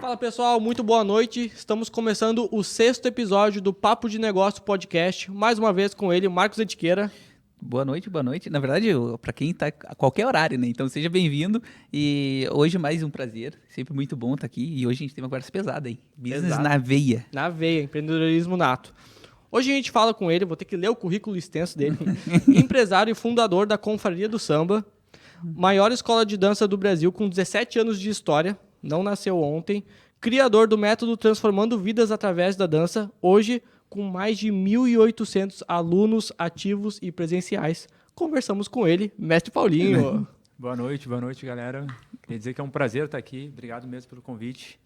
Fala pessoal, muito boa noite. Estamos começando o 6º episódio do Papo de Negócio Podcast. Mais uma vez com ele, Marcos Etiqueira. Boa noite, boa noite. Na verdade, para quem tá a qualquer horário, né? Então seja bem-vindo. E hoje mais um prazer. Sempre muito bom estar aqui. E hoje a gente tem uma conversa pesada, hein? Business Exato. na veia. Na veia, empreendedorismo nato. Hoje a gente fala com ele, vou ter que ler o currículo extenso dele. Empresário e fundador da Confraria do Samba, maior escola de dança do Brasil com 17 anos de história, não nasceu ontem. Criador do método Transformando Vidas através da dança, hoje com mais de 1.800 alunos ativos e presenciais. Conversamos com ele, Mestre Paulinho. Boa noite, galera. Queria dizer que é um prazer estar aqui. Obrigado mesmo pelo convite,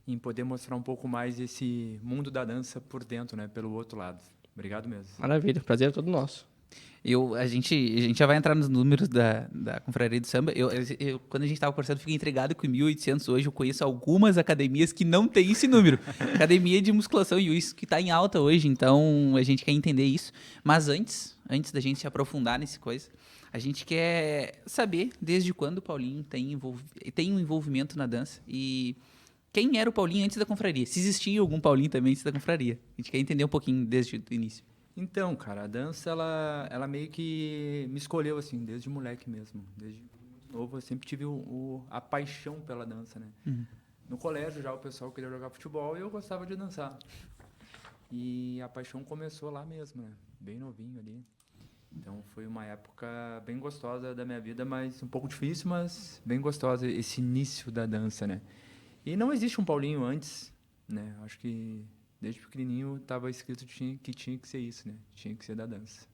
em poder mostrar um pouco mais esse mundo da dança por dentro, né, pelo outro lado. Obrigado mesmo. Maravilha, prazer é todo nosso. A gente já vai entrar nos números da Confraria do Samba. Quando a gente estava conversando, fiquei intrigado com 1.800 hoje. Eu conheço algumas academias que não têm esse número. Academia de musculação e isso que está em alta hoje. Então, a gente quer entender isso. Mas antes da gente se aprofundar nessa coisa, a gente quer saber desde quando o Paulinho tem um envolvimento na dança. E quem era o Paulinho antes da Confraria? Se existia algum Paulinho também antes da Confraria. A gente quer entender um pouquinho desde o início. Então, cara, a dança, ela meio que me escolheu, assim, desde moleque mesmo. Desde muito novo, eu sempre tive a paixão pela dança, né? Uhum. No colégio, já o pessoal queria jogar futebol e eu gostava de dançar. E a paixão começou lá mesmo, né? Bem novinho ali. Então, foi uma época bem gostosa da minha vida, mas um pouco difícil, mas bem gostosa esse início da dança, né? E não existe um Paulinho antes, né? Acho que desde pequenininho estava escrito que tinha que ser isso, né? Tinha que ser da dança.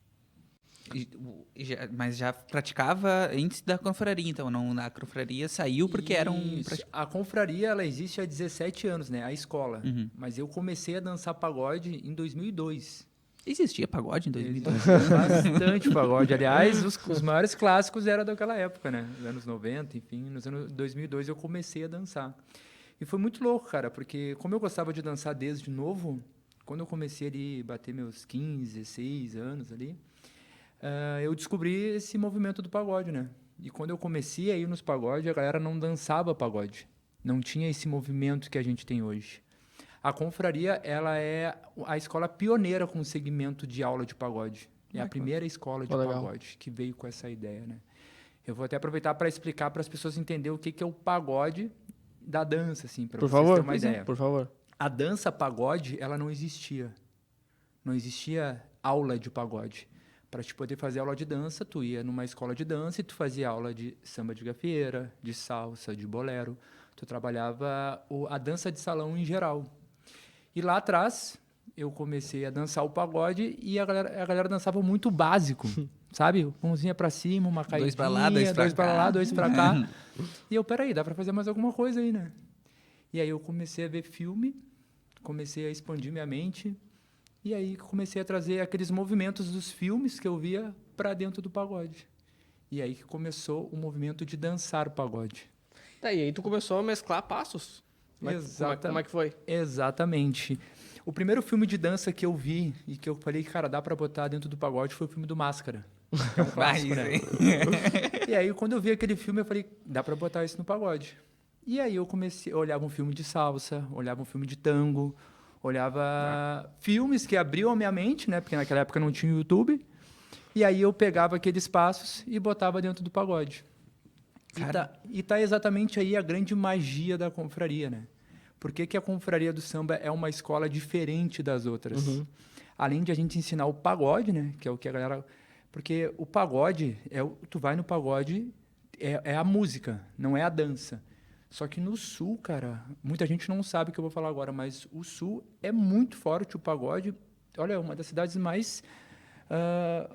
Mas já praticava antes da confraria, então não, na confraria saiu porque era um... A confraria, ela existe há 17 anos, né? A escola. Uhum. Mas eu comecei a dançar pagode em 2002. Existia pagode em 2002? Bastante pagode. Aliás, os maiores clássicos eram daquela época, né? Nos anos 90, enfim. Nos anos 2002 eu comecei a dançar. E foi muito louco, cara, porque como eu gostava de dançar desde novo, quando eu comecei ali a bater meus 15, 16 anos ali, eu descobri esse movimento do pagode, né? E quando eu comecei a ir nos pagodes, a galera não dançava pagode. Não tinha esse movimento que a gente tem hoje. A confraria, ela é a escola pioneira com o segmento de aula de pagode. É a primeira escola de pagode que veio com essa ideia, né? Eu vou até aproveitar para explicar para as pessoas entenderem o que é o pagode da dança, assim, para vocês terem uma ideia. Por favor. A dança pagode, ela não existia. Não existia aula de pagode. Para te poder fazer aula de dança, tu ia numa escola de dança e tu fazia aula de samba de gafieira, de salsa, de bolero. Tu trabalhava a dança de salão em geral. E lá atrás, eu comecei a dançar o pagode e a galera dançava muito básico, sabe? Mãozinha pra cima, uma caidinha, dois pra lá, dois pra cá. E eu, peraí, dá pra fazer mais alguma coisa aí, né? E aí eu comecei a ver filme, comecei a expandir minha mente, e aí comecei a trazer aqueles movimentos dos filmes que eu via pra dentro do pagode. E aí que começou o movimento de dançar o pagode. Tá, e aí tu começou a mesclar passos. Como é que foi? Exatamente. O primeiro filme de dança que eu vi e que eu falei, cara, dá pra botar dentro do pagode foi o filme do Máscara. Que é um clássico, né? E aí, quando eu vi aquele filme, eu falei, dá pra botar isso no pagode. E aí eu olhava um filme de salsa, olhava um filme de tango, olhava filmes que abriam a minha mente, né? Porque naquela época não tinha YouTube. E aí eu pegava aqueles passos e botava dentro do pagode. E tá exatamente aí a grande magia da confraria, né? Por que a Confraria do Samba é uma escola diferente das outras? Uhum. Além de a gente ensinar o pagode, né? Que é o que a galera... Porque o pagode, tu vai no pagode, é a música, não é a dança. Só que no Sul, cara, muita gente não sabe o que eu vou falar agora, mas o Sul é muito forte o pagode. Olha, uma das cidades mais...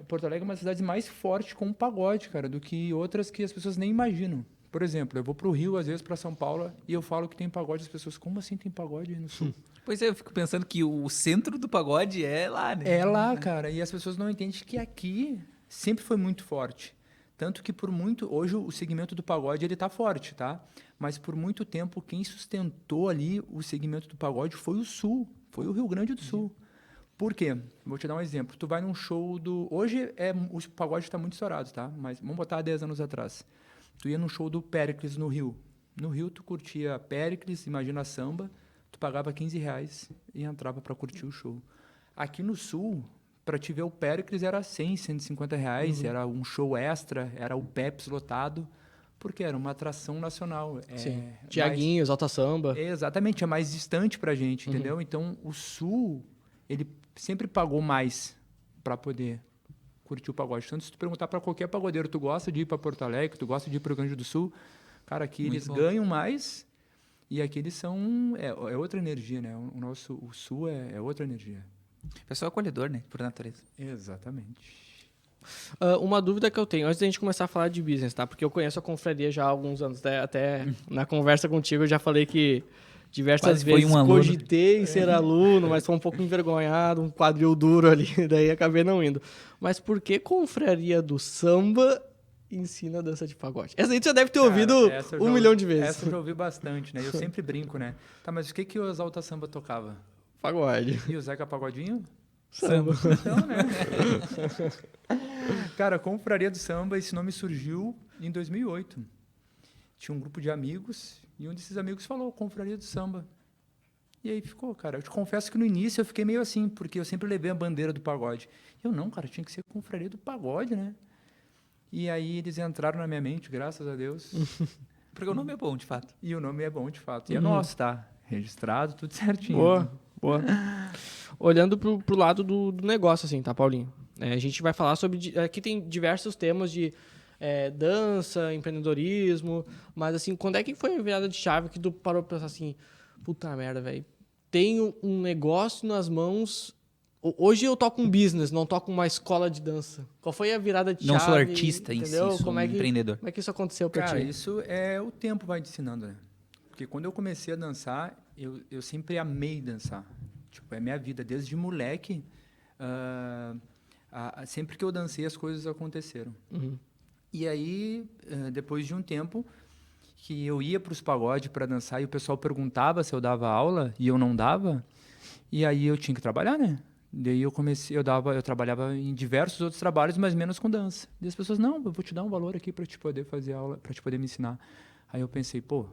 Porto Alegre é uma das cidades mais forte com o pagode, cara, do que outras que as pessoas nem imaginam. Por exemplo, eu vou para o Rio, às vezes para São Paulo, e eu falo que tem pagode, as pessoas, como assim tem pagode aí no Sul? Pois é, eu fico pensando que o centro do pagode é lá, né? É lá, cara, e as pessoas não entendem que aqui sempre foi muito forte. Tanto que hoje o segmento do pagode, ele tá forte, tá? Mas por muito tempo, quem sustentou ali o segmento do pagode foi o Sul, foi o Rio Grande do Sul. Por quê? Vou te dar um exemplo. Tu vai num show Hoje o pagode está muito estourado, tá? Mas vamos botar 10 anos atrás. Tu ia num show do Péricles no Rio, No Rio, tu curtia Péricles, Imagina Samba, tu pagava R$ 15 e entrava para curtir o show. Aqui no Sul, para te ver o Péricles era 100, R$ 150, era um show extra, era o Pepsi lotado, porque era uma atração nacional. Sim. Tiaguinhos, Alta Samba. Exatamente, é mais distante para a gente, entendeu? Então, o Sul, ele sempre pagou mais para poder curtir o pagode. Tanto se tu perguntar para qualquer pagodeiro, tu gosta de ir para Porto Alegre, tu gosta de ir para o Rio Grande do Sul, cara, aqui Muito eles bom. ganham mais e aqui eles são... É outra energia, né? O Sul é outra energia. Pessoal acolhedor, né? Por natureza. Exatamente. Uma dúvida que eu tenho, antes da gente começar a falar de business, tá? Porque eu conheço a confraria já há alguns anos, até na conversa contigo eu já falei que diversas Quase foi vezes um aluno. cogitei em ser aluno, mas foi um pouco envergonhado, um quadril duro ali, daí acabei não indo. Mas por que confraria do samba ensina dança de pagode? Essa aí tu já deve ter ouvido essa eu 1 já milhão ouvi- de vezes. Essa eu já ouvi bastante, né? Eu sempre brinco, né? Tá, mas o que o Exalta Samba tocava? Pagode. E o Zeca Pagodinho? Samba. Então, né? Cara, a Confraria do Samba, esse nome surgiu em 2008. Tinha um grupo de amigos e um desses amigos falou Confraria do Samba. E aí ficou, cara. Eu te confesso que no início eu fiquei meio assim, porque eu sempre levei a bandeira do pagode. Eu não, cara, tinha que ser Confraria do Pagode, né? E aí eles entraram na minha mente, graças a Deus. Porque o nome é bom, de fato. E o nome é bom, de fato. E é nosso, tá? Registrado, tudo certinho. Boa, boa. Olhando pro lado do negócio, assim, tá, Paulinho? A gente vai falar sobre... Aqui tem diversos temas de dança, empreendedorismo, mas, assim, quando é que foi a virada de chave que tu parou pra pensar assim, puta merda, velho, tenho um negócio nas mãos... Hoje eu toco um business, não toco uma escola de dança. Qual foi a virada de Não chave? sou artista em si, entendeu? sou um empreendedor. Como é que isso aconteceu pra Cara, ti? isso é o tempo vai te ensinando, né? Porque quando eu comecei a dançar, eu sempre amei dançar. Tipo, é minha vida. Desde moleque, sempre que eu dancei, as coisas aconteceram. Uhum. E aí, depois de um tempo, que eu ia para os pagodes para dançar e o pessoal perguntava se eu dava aula e eu não dava, e aí eu tinha que trabalhar, né? Daí eu trabalhava em diversos outros trabalhos, mas menos com dança. E as pessoas, não, eu vou te dar um valor aqui para te poder fazer aula, para te poder me ensinar. Aí eu pensei, pô,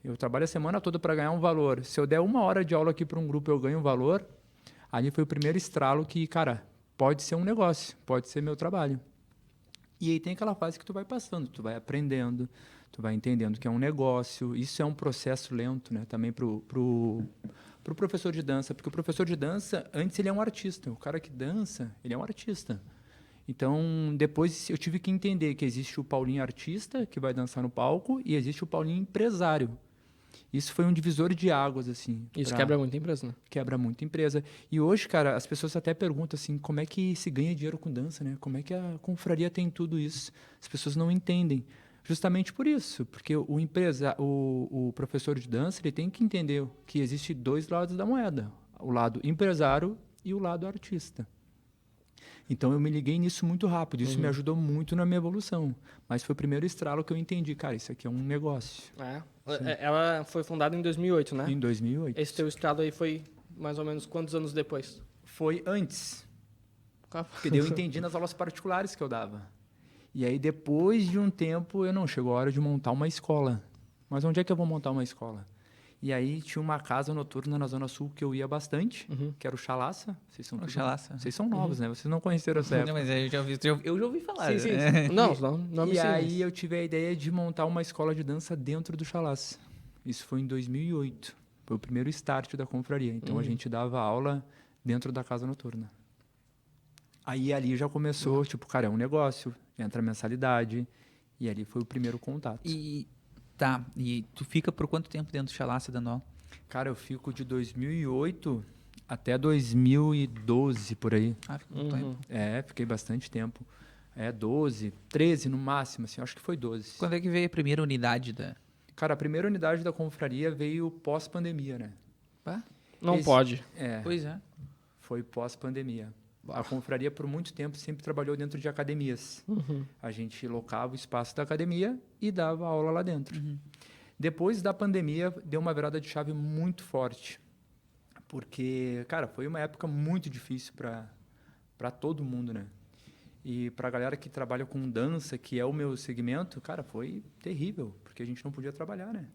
eu trabalho a semana toda para ganhar um valor. Se eu der 1 hora de aula aqui para um grupo, eu ganho um valor. Ali foi o primeiro estralo que, cara, pode ser um negócio, pode ser meu trabalho. E aí tem aquela fase que tu vai passando, tu vai aprendendo, tu vai entendendo que é um negócio. Isso é um processo lento, né? Também pro professor de dança, porque o professor de dança, antes ele é um artista. O cara que dança, ele é um artista. Então, depois eu tive que entender que existe o Paulinho artista, que vai dançar no palco, e existe o Paulinho empresário. Isso foi um divisor de águas, assim. Isso quebra muita empresa, né? Quebra muita empresa. E hoje, cara, as pessoas até perguntam assim, como é que se ganha dinheiro com dança, né? Como é que a confraria tem tudo isso? As pessoas não entendem. Justamente por isso, porque o professor de dança ele tem que entender que existe 2 lados da moeda, o lado empresário e o lado artista. Então eu me liguei nisso muito rápido, isso me ajudou muito na minha evolução. Mas foi o primeiro estralo que eu entendi, cara, isso aqui é um negócio. Ela foi fundada em 2008, né? Em 2008. Esse teu estralo aí foi mais ou menos quantos anos depois? Foi antes, porque daí eu entendi nas aulas particulares que eu dava. E aí, depois de um tempo, chegou a hora de montar uma escola. Mas onde é que eu vou montar uma escola? E aí, tinha uma casa noturna na Zona Sul que eu ia bastante, que era o Chalaça. Vocês são novos, né? Vocês não conheceram essa época. Não, mas eu já ouvi falar. Sim. né? Não me E ensina, aí, eu tive a ideia de montar uma escola de dança dentro do Chalaça. Isso foi em 2008. Foi o primeiro start da confraria. Então, a gente dava aula dentro da casa noturna. Aí, ali já começou, tipo, cara, é um negócio. Entra a mensalidade. E ali foi o primeiro contato. E tu fica por quanto tempo dentro do Chalaça dando aula? Cara, eu fico de 2008 até 2012, por aí. Ah, fica muito tempo. Fiquei bastante tempo. 12, 13 no máximo, assim, acho que foi 12. Quando é que veio a primeira unidade da... Cara, a primeira unidade da confraria veio pós-pandemia, né? Não pode. Pois é. Foi pós-pandemia. A confraria, por muito tempo, sempre trabalhou dentro de academias. A gente locava o espaço da academia e dava aula lá dentro. Depois da pandemia, deu uma virada de chave muito forte. Porque, cara, foi uma época muito difícil para todo mundo, né? E para a galera que trabalha com dança, que é o meu segmento, cara, foi terrível, porque a gente não podia trabalhar, né?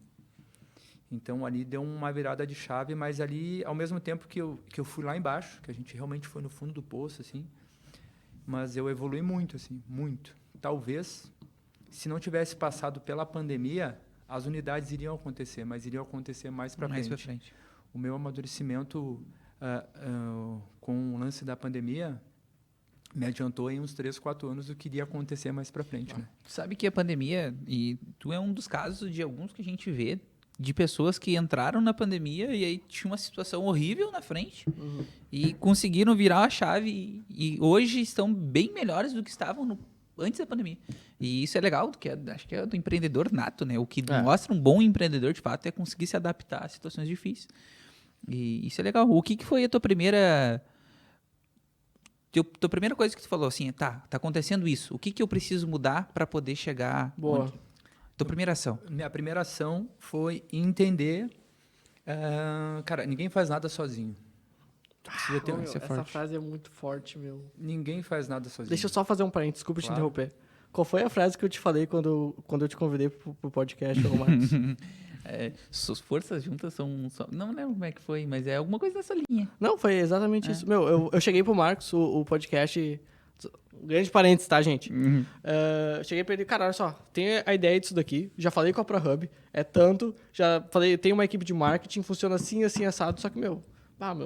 Então, ali deu uma virada de chave, mas ali, ao mesmo tempo que eu fui lá embaixo, que a gente realmente foi no fundo do poço, assim, mas eu evolui muito, assim, muito. Talvez, se não tivesse passado pela pandemia, as unidades iriam acontecer, mas iriam acontecer mais para frente. O meu amadurecimento com o lance da pandemia me adiantou em uns 3, 4 anos do que iria acontecer mais para frente, né? Sabe que a pandemia, e tu é um dos casos de alguns que a gente vê, de pessoas que entraram na pandemia e aí tinha uma situação horrível na frente e conseguiram virar a chave e hoje estão bem melhores do que estavam antes da pandemia. E isso é legal, que acho que é do empreendedor nato, né? O que mostra um bom empreendedor, de fato, é conseguir se adaptar a situações difíceis. E isso é legal. O que foi a tua primeira... Tua primeira coisa que tu falou, assim, tá acontecendo isso. O que eu preciso mudar para poder chegar... Boa. Tua primeira ação. Minha primeira ação foi entender... cara, ninguém faz nada sozinho. Precisa ter Essa frase é muito forte, meu. Ninguém faz nada sozinho. Deixa eu só fazer um parênteses, desculpa te interromper. Qual foi a frase que eu te falei quando eu te convidei pro podcast, Marcos? Suas forças juntas são... Não lembro como é que foi, mas é alguma coisa dessa linha. Não, foi exatamente isso. Meu, eu cheguei pro Marcos, o podcast... Grande parênteses, tá, gente? Cheguei pra ele, cara, olha só, tem a ideia disso daqui, já falei com a ProHub, é tanto, já falei, tem uma equipe de marketing, funciona assim, assim, assado, só que,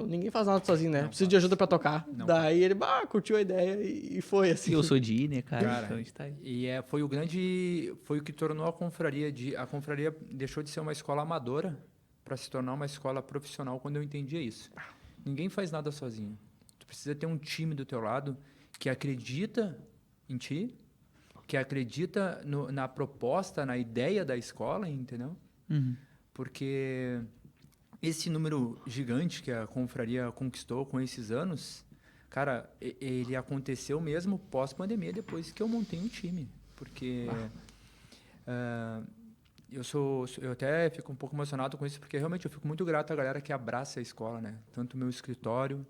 ninguém faz nada sozinho, né? Preciso de ajuda pra tocar. Daí ele, curtiu a ideia e foi, assim. Eu sou de né, cara? Então a gente tá aí. E foi o que tornou a confraria, a confraria deixou de ser uma escola amadora para se tornar uma escola profissional quando eu entendia isso. Ninguém faz nada sozinho. Tu precisa ter um time do teu lado que acredita em ti, que acredita na proposta, na ideia da escola, entendeu? Porque esse número gigante que a confraria conquistou com esses anos, cara, ele aconteceu mesmo pós-pandemia, depois que eu montei um time. Porque eu até fico um pouco emocionado com isso, porque realmente eu fico muito grato à galera que abraça a escola, né? Tanto o meu escritório,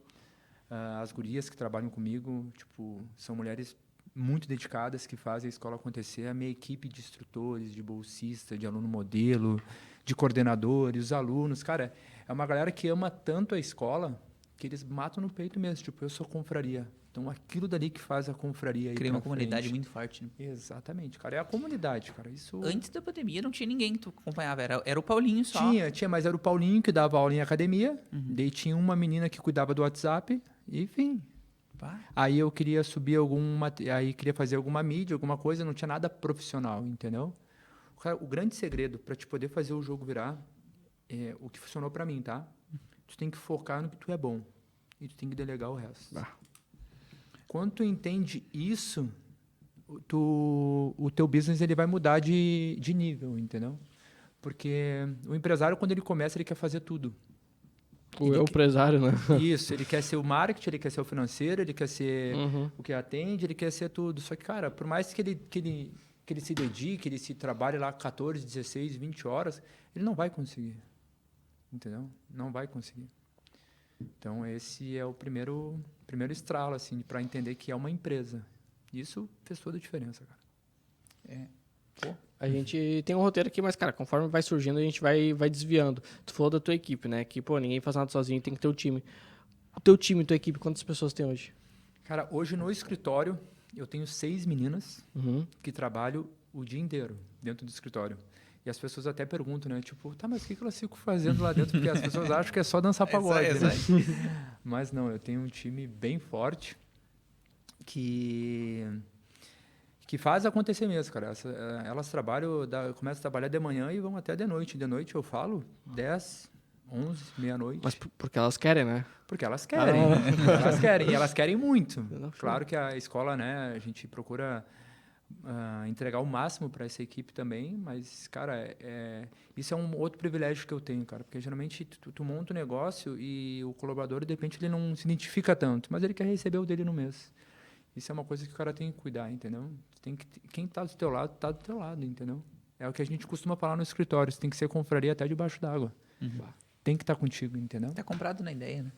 as gurias que trabalham comigo, tipo, são mulheres muito dedicadas que fazem a escola acontecer. A minha equipe de instrutores, de bolsista, de aluno modelo, de coordenadores, os alunos, cara, é uma galera que ama tanto a escola que eles matam no peito mesmo, tipo, eu sou confraria. Então, aquilo dali que faz a confraria. Cria uma comunidade muito forte, né? Exatamente, cara. É a comunidade, cara. Isso... Antes da pandemia não tinha ninguém que tu acompanhava, era o Paulinho só. Tinha, mas era o Paulinho que dava aula em academia, daí tinha uma menina que cuidava do WhatsApp, enfim. Aí eu queria subir aí queria fazer alguma mídia, alguma coisa, não tinha nada profissional, entendeu? Cara, o grande segredo para te poder fazer o jogo virar, o que funcionou para mim, tá? Tu tem que focar no que tu é bom e tu tem que delegar o resto. Quando tu entende isso, o teu business ele vai mudar de nível, entendeu? Porque o empresário, quando ele começa, ele quer fazer tudo. O empresário, né? Isso, ele quer ser o marketing, ele quer ser o financeiro, ele quer ser o que atende, ele quer ser tudo. Só que, cara, por mais que ele se dedique, ele se trabalhe lá 14, 16, 20 horas, ele não vai conseguir. Entendeu? Não vai conseguir. Então, esse é o primeiro estralo, assim, para entender que é uma empresa. Isso fez toda a diferença, cara. A gente tem um roteiro aqui, mas, cara, conforme vai surgindo, a gente vai desviando. Tu falou da tua equipe, né? Que, ninguém faz nada sozinho, tem que ter o time. O teu time, tua equipe, quantas pessoas tem hoje? Cara, hoje no escritório, eu tenho 6 meninas que trabalham o dia inteiro dentro do escritório. E as pessoas até perguntam, né? Tipo, tá, mas o que elas ficam fazendo lá dentro? Porque as pessoas acham que é só dançar pagode. Né? Mas não, eu tenho um time bem forte que faz acontecer mesmo, cara. Elas começam a trabalhar de manhã e vão até de noite. De noite eu falo 10, 11, meia-noite. Mas porque elas querem, né? Porque elas querem. Elas querem. E elas querem muito. Claro que a escola, né? A gente procura entregar o máximo para essa equipe também, mas, cara, isso é um outro privilégio que eu tenho, cara, porque geralmente tu monta um negócio e o colaborador, de repente, ele não se identifica tanto, mas ele quer receber o dele no mês. Isso é uma coisa que o cara tem que cuidar, entendeu? Quem está do teu lado, está do teu lado, entendeu? É o que a gente costuma falar no escritório, você tem que ser confraria até debaixo d'água. Tem que estar contigo, entendeu? Tá comprado na ideia, né?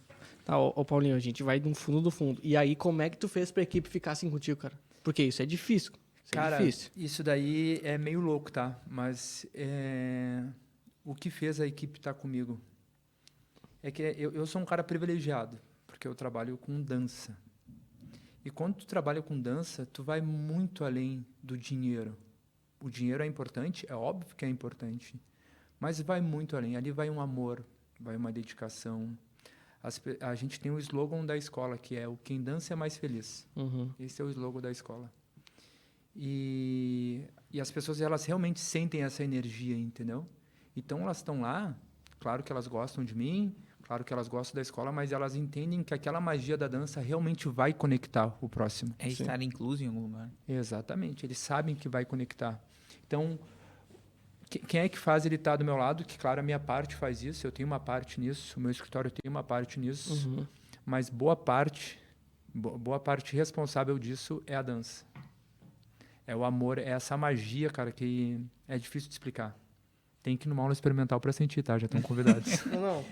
Tá, ô Paulinho, a gente vai no fundo do fundo. E aí, como é que tu fez pra equipe ficar assim contigo, cara? Porque isso é difícil. Isso Cara, é difícil. isso daí é meio louco, tá? Mas o que fez a equipe estar comigo é que eu sou um cara privilegiado, porque eu trabalho com dança. E quando tu trabalha com dança, tu vai muito além do dinheiro. O dinheiro é importante, é óbvio que é importante, mas vai muito além. Ali vai um amor, vai uma dedicação. A gente tem o slogan da escola, que é o quem dança é mais feliz. Uhum. Esse é o slogan da escola. E as pessoas, elas realmente sentem essa energia, entendeu? Então, elas estão lá, claro que elas gostam de mim, claro que elas gostam da escola, mas elas entendem que aquela magia da dança realmente vai conectar o próximo. É estar incluso em algum lugar. Exatamente, eles sabem que vai conectar. Então, quem é que faz ele estar do meu lado? Que, claro, a minha parte faz isso, eu tenho uma parte nisso, o meu escritório tem uma parte nisso, mas boa parte responsável disso é a dança. É o amor, é essa magia, cara, que é difícil de explicar. Tem que ir numa aula experimental para sentir, tá? Já estão convidados. Não.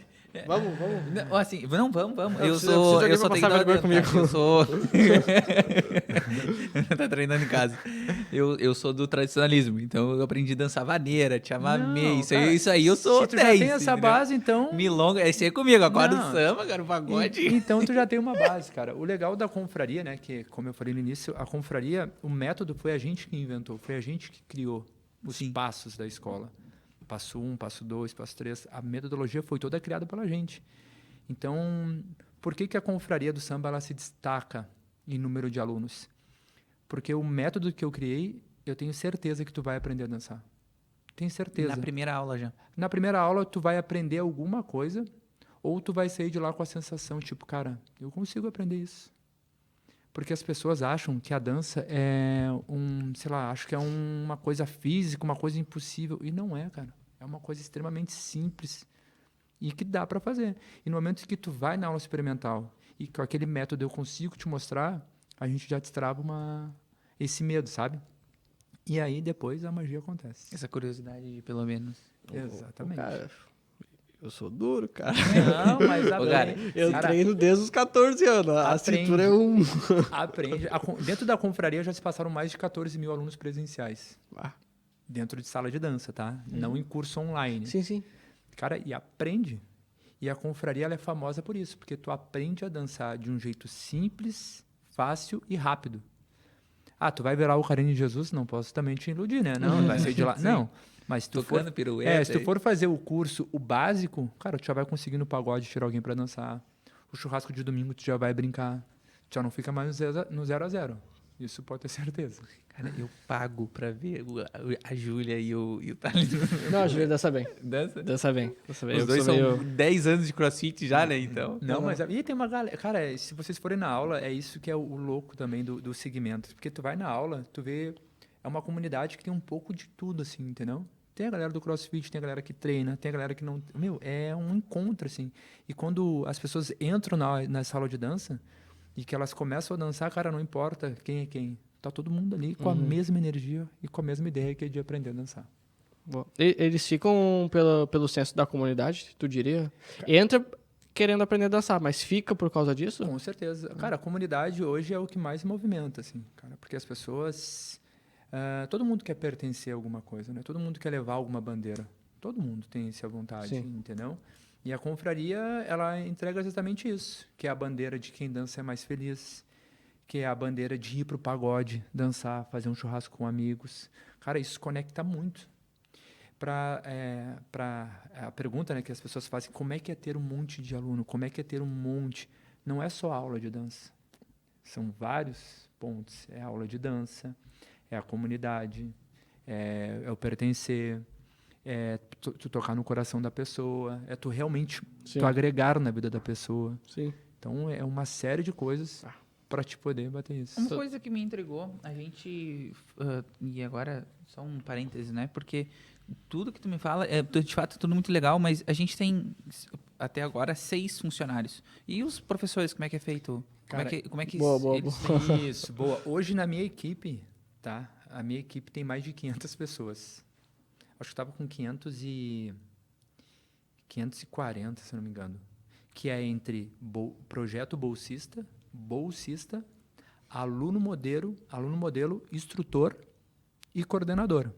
Vamos. Não, assim, não, vamos. Eu precisa sou alguém pra passar vergonha comigo. Eu sou tá treinando em casa. Eu sou do tradicionalismo, então eu aprendi a dançar vaneira, chamamé, isso aí eu sou se tu já 10. tem essa entendeu? base, então... Milonga, esse é comigo, agora Não. o samba, cara, o pagode. Então tu já tem uma base, cara. O legal da confraria, né, que como eu falei no início, a confraria, o método foi a gente que inventou, foi a gente que criou os passos da escola. Passo 1, passo 2, passo 3. A metodologia foi toda criada pela gente. Então, por que a confraria do samba ela se destaca em número de alunos? Porque o método que eu criei, eu tenho certeza que tu vai aprender a dançar. Tenho certeza. Na primeira aula já. Na primeira aula, tu vai aprender alguma coisa, ou tu vai sair de lá com a sensação, tipo, cara, eu consigo aprender isso. Porque as pessoas acham que a dança é acho que é uma coisa física, uma coisa impossível. E não é, cara. É uma coisa extremamente simples e que dá para fazer. E no momento que tu vai na aula experimental e com aquele método eu consigo te mostrar, a gente já destrava esse medo, sabe? E aí depois a magia acontece. Essa curiosidade, pelo menos. Exatamente. Cara, eu sou duro, cara. Não, mas cara, Eu treino desde os 14 anos. A Aprende. cintura é um... Aprende. Dentro da confraria já se passaram mais de 14 mil alunos presenciais. Dentro de sala de dança, tá? Não em curso online. Sim. Cara, e aprende. E a confraria ela é famosa por isso, porque tu aprende a dançar de um jeito simples, fácil e rápido. Ah, tu vai virar o Carinho de Jesus? Não posso também te iludir, né? Não, vai sair de lá. Não. Mas se tu Tocando pirueta. se tu for fazer o curso, o básico, cara, tu já vai conseguir no pagode tirar alguém pra dançar. O churrasco de domingo tu já vai brincar. Tu já não fica mais no 0 a 0. Isso pode ter certeza. Cara, eu pago pra ver a Júlia e o Thales. Não, a Júlia dança bem. Dança? Dança bem. Os dois são 10 anos de crossfit já, né? Então. Não, mas e tem uma galera... Cara, se vocês forem na aula, é isso que é o louco também do segmento. Porque tu vai na aula, tu vê... É uma comunidade que tem um pouco de tudo, assim, entendeu? Tem a galera do crossfit, tem a galera que treina, tem a galera que não... é um encontro, assim. E quando as pessoas entram na sala de dança e que elas começam a dançar, cara, não importa quem é quem. Tá todo mundo ali com a mesma energia e com a mesma ideia que é de aprender a dançar. Boa. Eles ficam pelo senso da comunidade, tu diria? Entra querendo aprender a dançar, mas fica por causa disso? Com certeza. Cara, a comunidade hoje é o que mais movimenta, assim, cara, porque as pessoas... todo mundo quer pertencer a alguma coisa, né? Todo mundo quer levar alguma bandeira. Todo mundo tem essa vontade, entendeu? E a confraria, ela entrega exatamente isso, que é a bandeira de quem dança é mais feliz, que é a bandeira de ir pro pagode, dançar, fazer um churrasco com amigos. Cara, isso conecta muito. A pergunta, né, que as pessoas fazem, como é que é ter um monte de aluno? Como é que é ter um monte? Não é só aula de dança. São vários pontos. É aula de dança, é a comunidade, é o pertencer, é tu tocar no coração da pessoa, é tu realmente tu agregar na vida da pessoa. Sim. Então, é uma série de coisas para te poder bater isso. Uma coisa que me intrigou, a gente... e agora, só um parêntese, né? Porque tudo que tu me fala, de fato, é tudo muito legal, mas a gente tem, até agora, 6 funcionários. E os professores, como é que é feito? Cara, como é que boa. eles têm... Isso, boa. Hoje, na minha equipe, tá? A minha equipe tem mais de 500 pessoas. Acho que estava com 540, se não me engano. que é entre projeto bolsista, aluno modelo, instrutor e coordenador.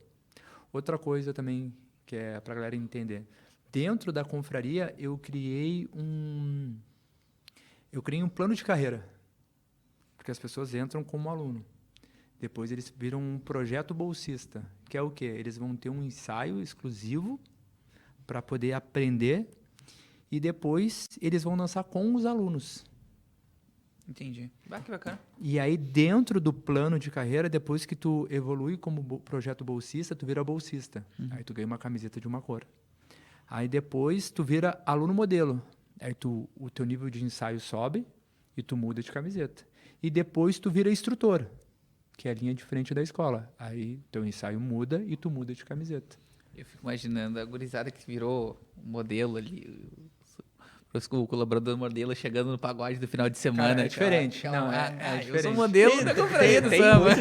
Outra coisa também que é para a galera entender. Dentro da confraria, eu criei um plano de carreira, porque as pessoas entram como aluno. Depois eles viram um projeto bolsista, que é o quê? Eles vão ter um ensaio exclusivo para poder aprender e depois eles vão dançar com os alunos. Entendi. Que bacana. E aí, dentro do plano de carreira, depois que tu evolui como projeto bolsista, tu vira bolsista. Aí tu ganha uma camiseta de uma cor. Aí depois tu vira aluno modelo. Aí o teu nível de ensaio sobe e tu muda de camiseta. E depois tu vira instrutor, que é a linha de frente da escola. Aí teu ensaio muda e tu muda de camiseta. Eu fico imaginando a gurizada que virou modelo ali, o colaborador modelo chegando no pagode do final de semana. Cara, é diferente. Não, É eu diferente. sou modelo da confraria do samba.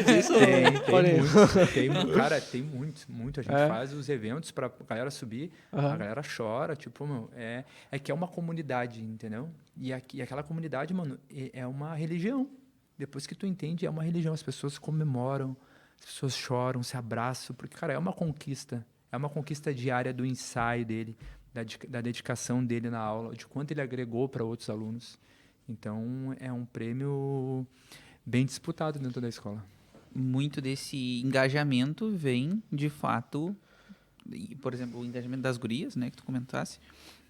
Tem muito. A gente faz os eventos pra galera subir, a galera chora, tipo, meu, é que é uma comunidade, entendeu? E aquela comunidade, mano, é uma religião. Depois que tu entende, é uma religião. As pessoas comemoram, as pessoas choram, se abraçam, porque, cara, é uma conquista. É uma conquista diária do ensaio dele, da dedicação dele na aula, de quanto ele agregou para outros alunos. Então, é um prêmio bem disputado dentro da escola. Muito desse engajamento vem, de fato, por exemplo, o engajamento das gurias, né, que tu comentasse,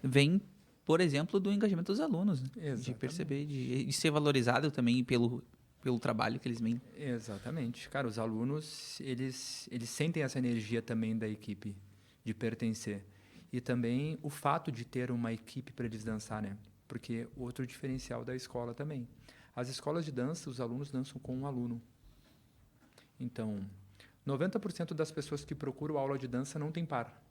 vem, por exemplo, do engajamento dos alunos. Né? De perceber, de ser valorizado também pelo trabalho que eles vêm. Exatamente. Cara, os alunos, eles sentem essa energia também da equipe, de pertencer. E também o fato de ter uma equipe para eles dançar, né? Porque outro diferencial da escola também. As escolas de dança, os alunos dançam com um aluno. Então, 90% das pessoas que procuram aula de dança não tem par.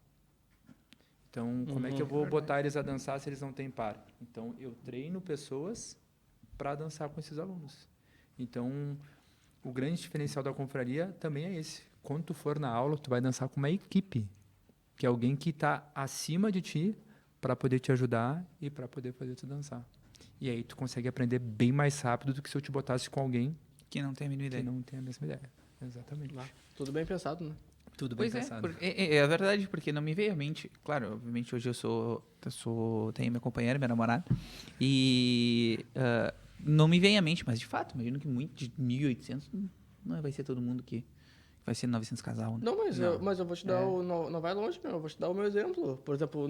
Então, como é que eu vou botar eles a dançar se eles não têm par? Então, eu treino pessoas para dançar com esses alunos. Então, o grande diferencial da confraria também é esse. Quando tu for na aula, tu vai dançar com uma equipe, que é alguém que está acima de ti para poder te ajudar e para poder fazer tu dançar. E aí tu consegue aprender bem mais rápido do que se eu te botasse com alguém que não tem a mínima ideia. Que não tem a mesma ideia. Exatamente. Tudo bem pensado, né? Tudo bem pensado. É verdade, porque não me veio à mente. Claro, obviamente hoje eu tenho minha companheira, minha namorada, e não me vem à mente, mas de fato, imagino que muito de 1.800 não vai ser todo mundo que vai ser 900 casal. Né? Não, mas eu vou te dar não vai longe, meu. Eu vou te dar o meu exemplo. Por exemplo,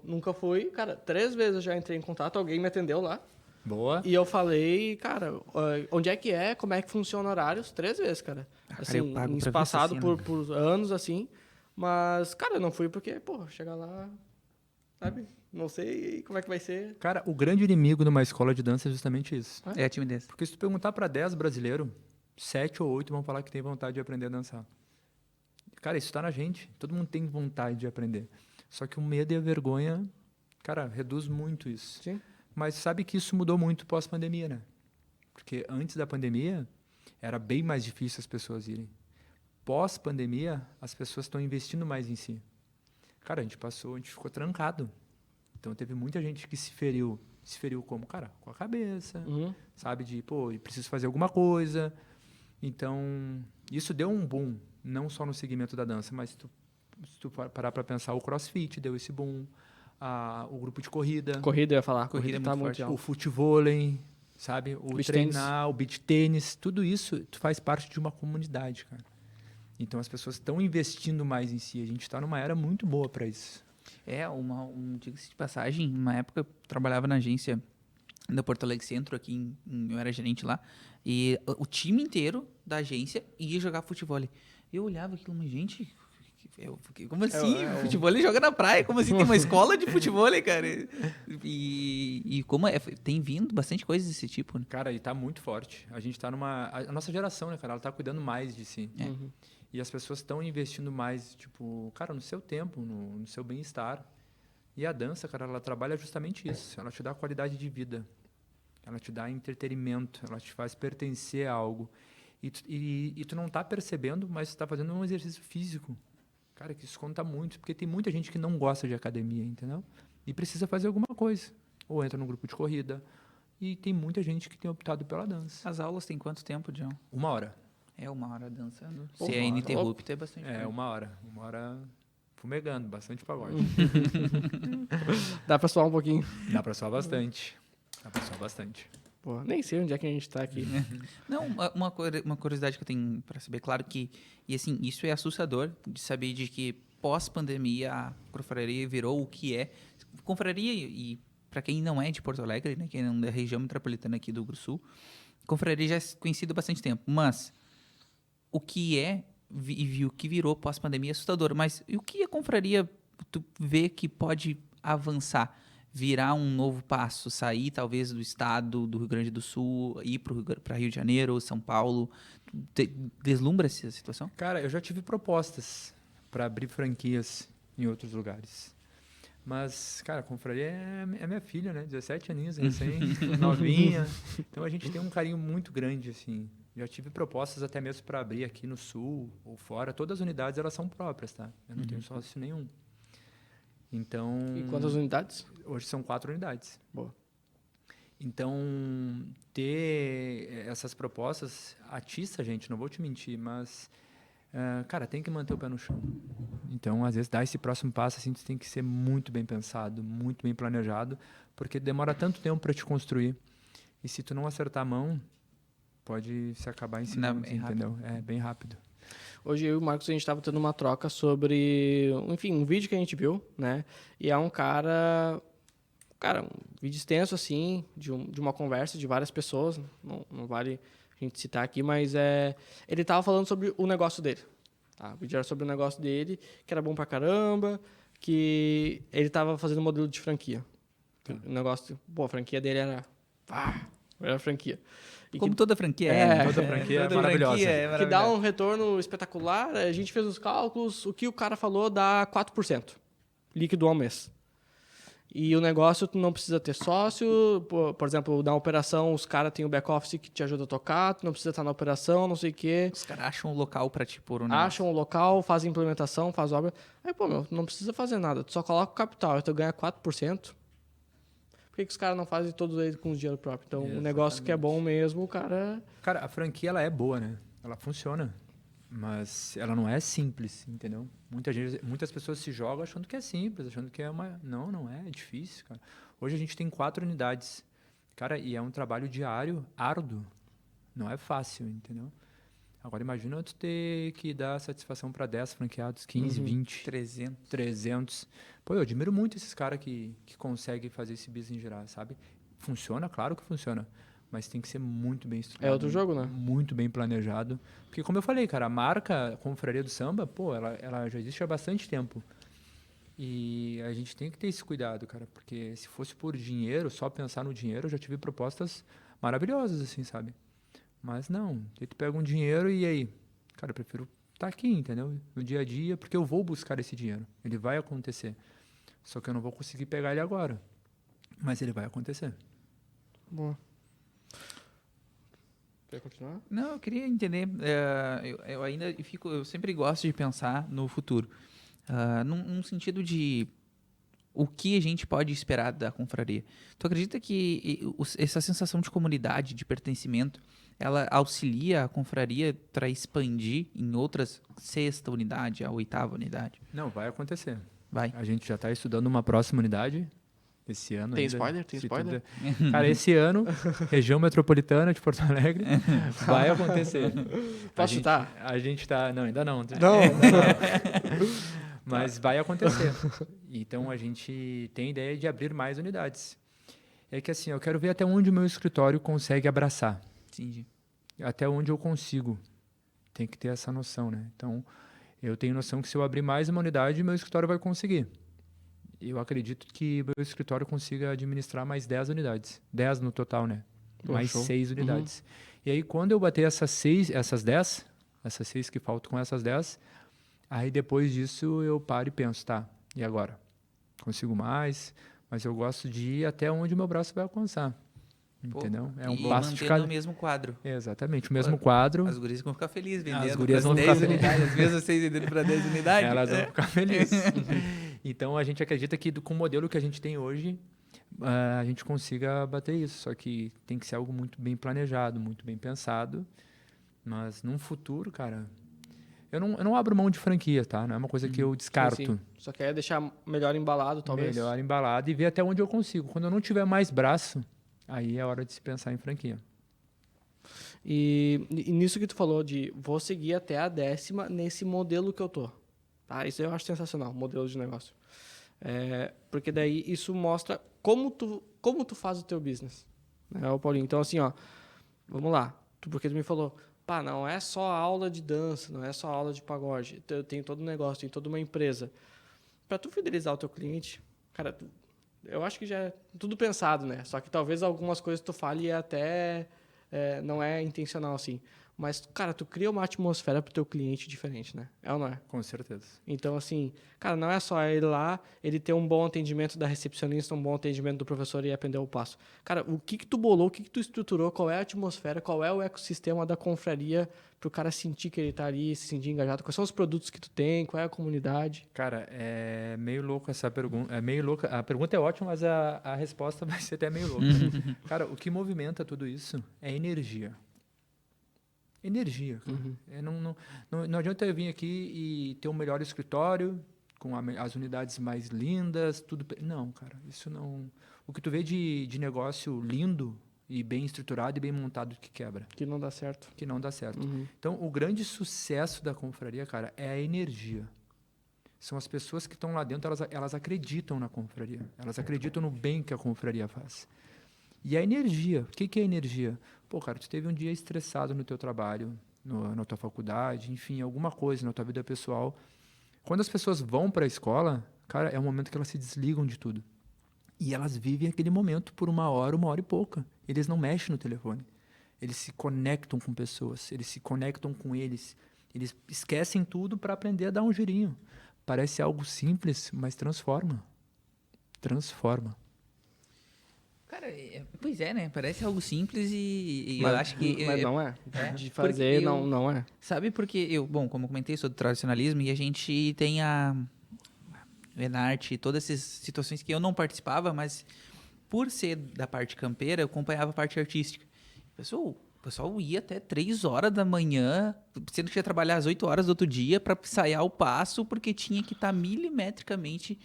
nunca fui, cara, 3 vezes eu já entrei em contato, alguém me atendeu lá. Boa. E eu falei, cara, onde é que é, como é que funciona horários? 3 vezes, cara. Assim, eu pago espaçado por anos, assim. Mas, cara, eu não fui porque, pô, chegar lá, sabe? Não sei como é que vai ser. Cara, o grande inimigo numa escola de dança é justamente isso. É a timidez. Porque se tu perguntar para 10 brasileiros, 7 ou 8 vão falar que tem vontade de aprender a dançar. Cara, isso tá na gente. Todo mundo tem vontade de aprender. Só que o medo e a vergonha, cara, reduz muito isso. Sim. Mas sabe que isso mudou muito pós-pandemia, né? Porque antes da pandemia, era bem mais difícil as pessoas irem. Pós-pandemia, as pessoas estão investindo mais em si. Cara, a gente ficou trancado. Então, teve muita gente que se feriu. Se feriu como? Cara, com a cabeça, sabe? De, pô, preciso fazer alguma coisa. Então, isso deu um boom, não só no segmento da dança, mas se tu parar para pensar, o CrossFit deu esse boom. O grupo de corrida. Corrida, eu ia falar. Corrida tá muito forte. O futevôlei, sabe? O beach treinar, o beach tênis. Tudo isso, tu faz parte de uma comunidade, cara. Então, as pessoas estão investindo mais em si. A gente está numa era muito boa para isso. Diga-se de passagem, uma época eu trabalhava na agência da Porto Alegre Centro, aqui eu era gerente lá, e o time inteiro da agência ia jogar futevôlei. Eu olhava aquilo, mas gente... Como assim? Futebol joga na praia? Como assim? Tem uma escola de futebol, cara? E como tem vindo bastante coisas desse tipo, né? Cara, e tá muito forte. A gente tá a nossa geração, né, cara? Ela tá cuidando mais de si. E as pessoas estão investindo mais, tipo, cara, no seu tempo, no seu bem-estar. E a dança, cara, ela trabalha justamente isso. Ela te dá qualidade de vida. Ela te dá entretenimento. Ela te faz pertencer a algo. E tu não tá percebendo, mas tu tá fazendo um exercício físico. Cara, que isso conta muito, porque tem muita gente que não gosta de academia, entendeu? E precisa fazer alguma coisa. ou entra no grupo de corrida. E tem muita gente que tem optado pela dança. As aulas têm quanto tempo, John? 1 hora. É 1 hora dançando. Pô, Se é 1 hora. ininterrupto, é bastante É, tempo. 1 hora. 1 hora fumegando, bastante pagode. Dá pra suar um pouquinho. Dá pra suar bastante. Dá pra suar bastante. Pô, nem sei onde é que a gente tá aqui. Não, uma curiosidade que eu tenho para saber, claro que, e assim, isso é assustador de saber de que pós-pandemia a confraria virou o que é. Confraria, e para quem não é de Porto Alegre, né, quem não é da região metropolitana aqui do Rio Grande do Sul, confraria já é conhecido há bastante tempo, mas o que é e o que virou pós-pandemia é assustador. Mas e o que a confraria tu vê que pode avançar? Virar um novo passo, sair talvez do estado do Rio Grande do Sul, ir para Rio de Janeiro, São Paulo, deslumbra essa situação? Cara, eu já tive propostas para abrir franquias em outros lugares. Mas, cara, a confraria é minha filha, né? 17 aninhos, recém, novinha. Então a gente tem um carinho muito grande, assim. Já tive propostas até mesmo para abrir aqui no Sul ou fora. Todas as unidades, elas são próprias, tá? Eu não tenho sócio nenhum. Então... E quantas unidades? Hoje são 4 unidades. Boa. Então, ter essas propostas atiça a gente, não vou te mentir, mas, cara, tem que manter o pé no chão. Então, às vezes, dar esse próximo passo, assim, tem que ser muito bem pensado, muito bem planejado, porque demora tanto tempo para te construir. E se tu não acertar a mão, pode se acabar em segundos, entendeu? É bem rápido. Hoje eu e o Marcos, a gente estava tendo uma troca sobre, enfim, um vídeo que a gente viu, né? E é um um vídeo extenso, assim, de uma conversa de várias pessoas. Não vale a gente citar aqui, mas ele estava falando sobre o negócio dele. Tá? O vídeo era sobre o negócio dele, que era bom pra caramba, que ele estava fazendo um modelo de franquia. O negócio, a franquia dele era a franquia. E Como que, toda franquia Toda franquia é maravilhosa. que dá um retorno espetacular. A gente fez os cálculos, o que o cara falou dá 4% líquido ao mês. E o negócio, tu não precisa ter sócio. Por exemplo, na operação, os caras têm o back-office que te ajuda a tocar, tu não precisa estar na operação, não sei o quê. Os caras acham um local para te pôr um negócio. Acham um local, fazem implementação, faz obra. Aí, tu não precisa fazer nada, tu só coloca o capital, aí tu ganha 4%. Por que os caras não fazem todos eles com dinheiro próprio? Então, o negócio que é bom mesmo, o cara... Cara, a franquia, ela é boa, né? Ela funciona. Mas ela não é simples, entendeu? Muitas pessoas se jogam achando que é simples, achando que é uma... Não é difícil, cara. Hoje a gente tem 4 unidades. Cara, e é um trabalho diário, árduo. Não é fácil, entendeu? Agora imagina tu ter que dar satisfação para 10 franqueados, 15, 20, 300. Pô, eu admiro muito esses caras que conseguem fazer esse business girar, sabe? Funciona, claro que funciona. Mas tem que ser muito bem estudado. É outro jogo, né? Muito bem planejado. Porque, como eu falei, cara, a marca Confraria do Samba, pô, ela já existe há bastante tempo. E a gente tem que ter esse cuidado, cara. Porque se fosse por dinheiro, só pensar no dinheiro, eu já tive propostas maravilhosas, assim, sabe? Mas não. Aí tu pega um dinheiro e aí? Cara, eu prefiro estar aqui, entendeu? No dia a dia, porque eu vou buscar esse dinheiro. Ele vai acontecer. Só que eu não vou conseguir pegar ele agora. Mas ele vai acontecer. Boa. Quer continuar? Não, eu queria entender. Eu sempre gosto de pensar no futuro. Num sentido de o que a gente pode esperar da confraria. Tu acredita que essa sensação de comunidade, de pertencimento, ela auxilia a confraria para expandir em outras 6ª unidade, a 8ª unidade? Não, vai acontecer. Vai. A gente já está estudando uma próxima unidade esse ano. Tem ainda, spoiler? Tem se spoiler? Cara, esse ano, região metropolitana de Porto Alegre, vai acontecer. Posso chutar? A gente tá... Não, ainda não. Não. Mas vai acontecer. Então, a gente tem ideia de abrir mais unidades. É que assim, eu quero ver até onde o meu escritório consegue abraçar. Entendi. Até onde eu consigo. Tem que ter essa noção, né? Então, eu tenho noção que se eu abrir mais uma unidade, meu escritório vai conseguir. Eu acredito que meu escritório consiga administrar mais 10 unidades. 10 no total, né? Pô, mais show. 6 unidades. E aí, quando eu bater essas 6 que faltam com essas 10, aí depois disso eu paro e penso, tá, e agora? Consigo mais, mas eu gosto de ir até onde o meu braço vai alcançar. Entendeu? É um passo de cada... o mesmo quadro. Exatamente, o mesmo quadro. As gurias vão ficar felizes vendendo. As gurias pras vão ficar 10 unidades. Às vezes vocês vendendo para 10 unidades. Elas vão ficar felizes. Então, a gente acredita que com o modelo que a gente tem hoje, a gente consiga bater isso. Só que tem que ser algo muito bem planejado, muito bem pensado. Mas num futuro, cara, eu não abro mão de franquia, tá? Não é uma coisa que eu descarto. Sim. Só quer deixar melhor embalado, talvez. Melhor embalado e ver até onde eu consigo. Quando eu não tiver mais braço, aí é hora de se pensar em franquia. E nisso que tu falou de vou seguir até a 10ª nesse modelo que eu tô. Tá? Isso eu acho sensacional, modelo de negócio. Porque daí isso mostra como tu faz o teu business. Né, o Paulinho? Então, assim, ó, vamos lá. Porque tu me falou, pá, não é só aula de dança, não é só aula de pagode. Eu tenho todo um negócio, tenho toda uma empresa. Para tu fidelizar o teu cliente, cara, eu acho que já é tudo pensado, né? Só que talvez algumas coisas tu fale e até não é intencional, assim. Mas, cara, tu cria uma atmosfera pro teu cliente diferente, né? É ou não é? Com certeza. Então, assim, cara, não é só ele lá, ele ter um bom atendimento da recepcionista, um bom atendimento do professor e aprender o passo. Cara, o que tu bolou, o que tu estruturou, qual é a atmosfera, qual é o ecossistema da confraria pro cara sentir que ele tá ali, se sentir engajado? Quais são os produtos que tu tem, qual é a comunidade? Cara, é meio louco essa pergunta. É meio louca. A pergunta é ótima, mas a resposta vai ser até meio louca. Cara, o que movimenta tudo isso é energia. Energia, cara. Não adianta eu vir aqui e ter um melhor escritório, com as unidades mais lindas, tudo. Não, cara, isso não. O que tu vê de negócio lindo e bem estruturado e bem montado que quebra. Que não dá certo. Que não dá certo. Então, o grande sucesso da confraria, cara, é a energia. São as pessoas que estão lá dentro, elas acreditam na confraria. Elas acreditam no bem que a confraria faz. E a energia. O que é energia? Pô, cara, tu teve um dia estressado no teu trabalho, na tua faculdade, enfim, alguma coisa na tua vida pessoal. Quando as pessoas vão para a escola, cara, é o momento que elas se desligam de tudo. E elas vivem aquele momento por 1 hora e pouca. Eles não mexem no telefone. Eles se conectam com pessoas, eles se conectam com eles. Eles esquecem tudo para aprender a dar um girinho. Parece algo simples, mas transforma. Transforma. Cara, pois é, né? Parece algo simples e Mas, eu acho que... Mas não é. De fazer, não é. Sabe porque como eu comentei, sou do tradicionalismo e a gente tem a Enarte, todas essas situações que eu não participava, mas por ser da parte campeira, eu acompanhava a parte artística. O pessoal ia até 3 horas da manhã, sendo que ia trabalhar às 8 horas do outro dia para ensaiar o passo, porque tinha que estar milimetricamente.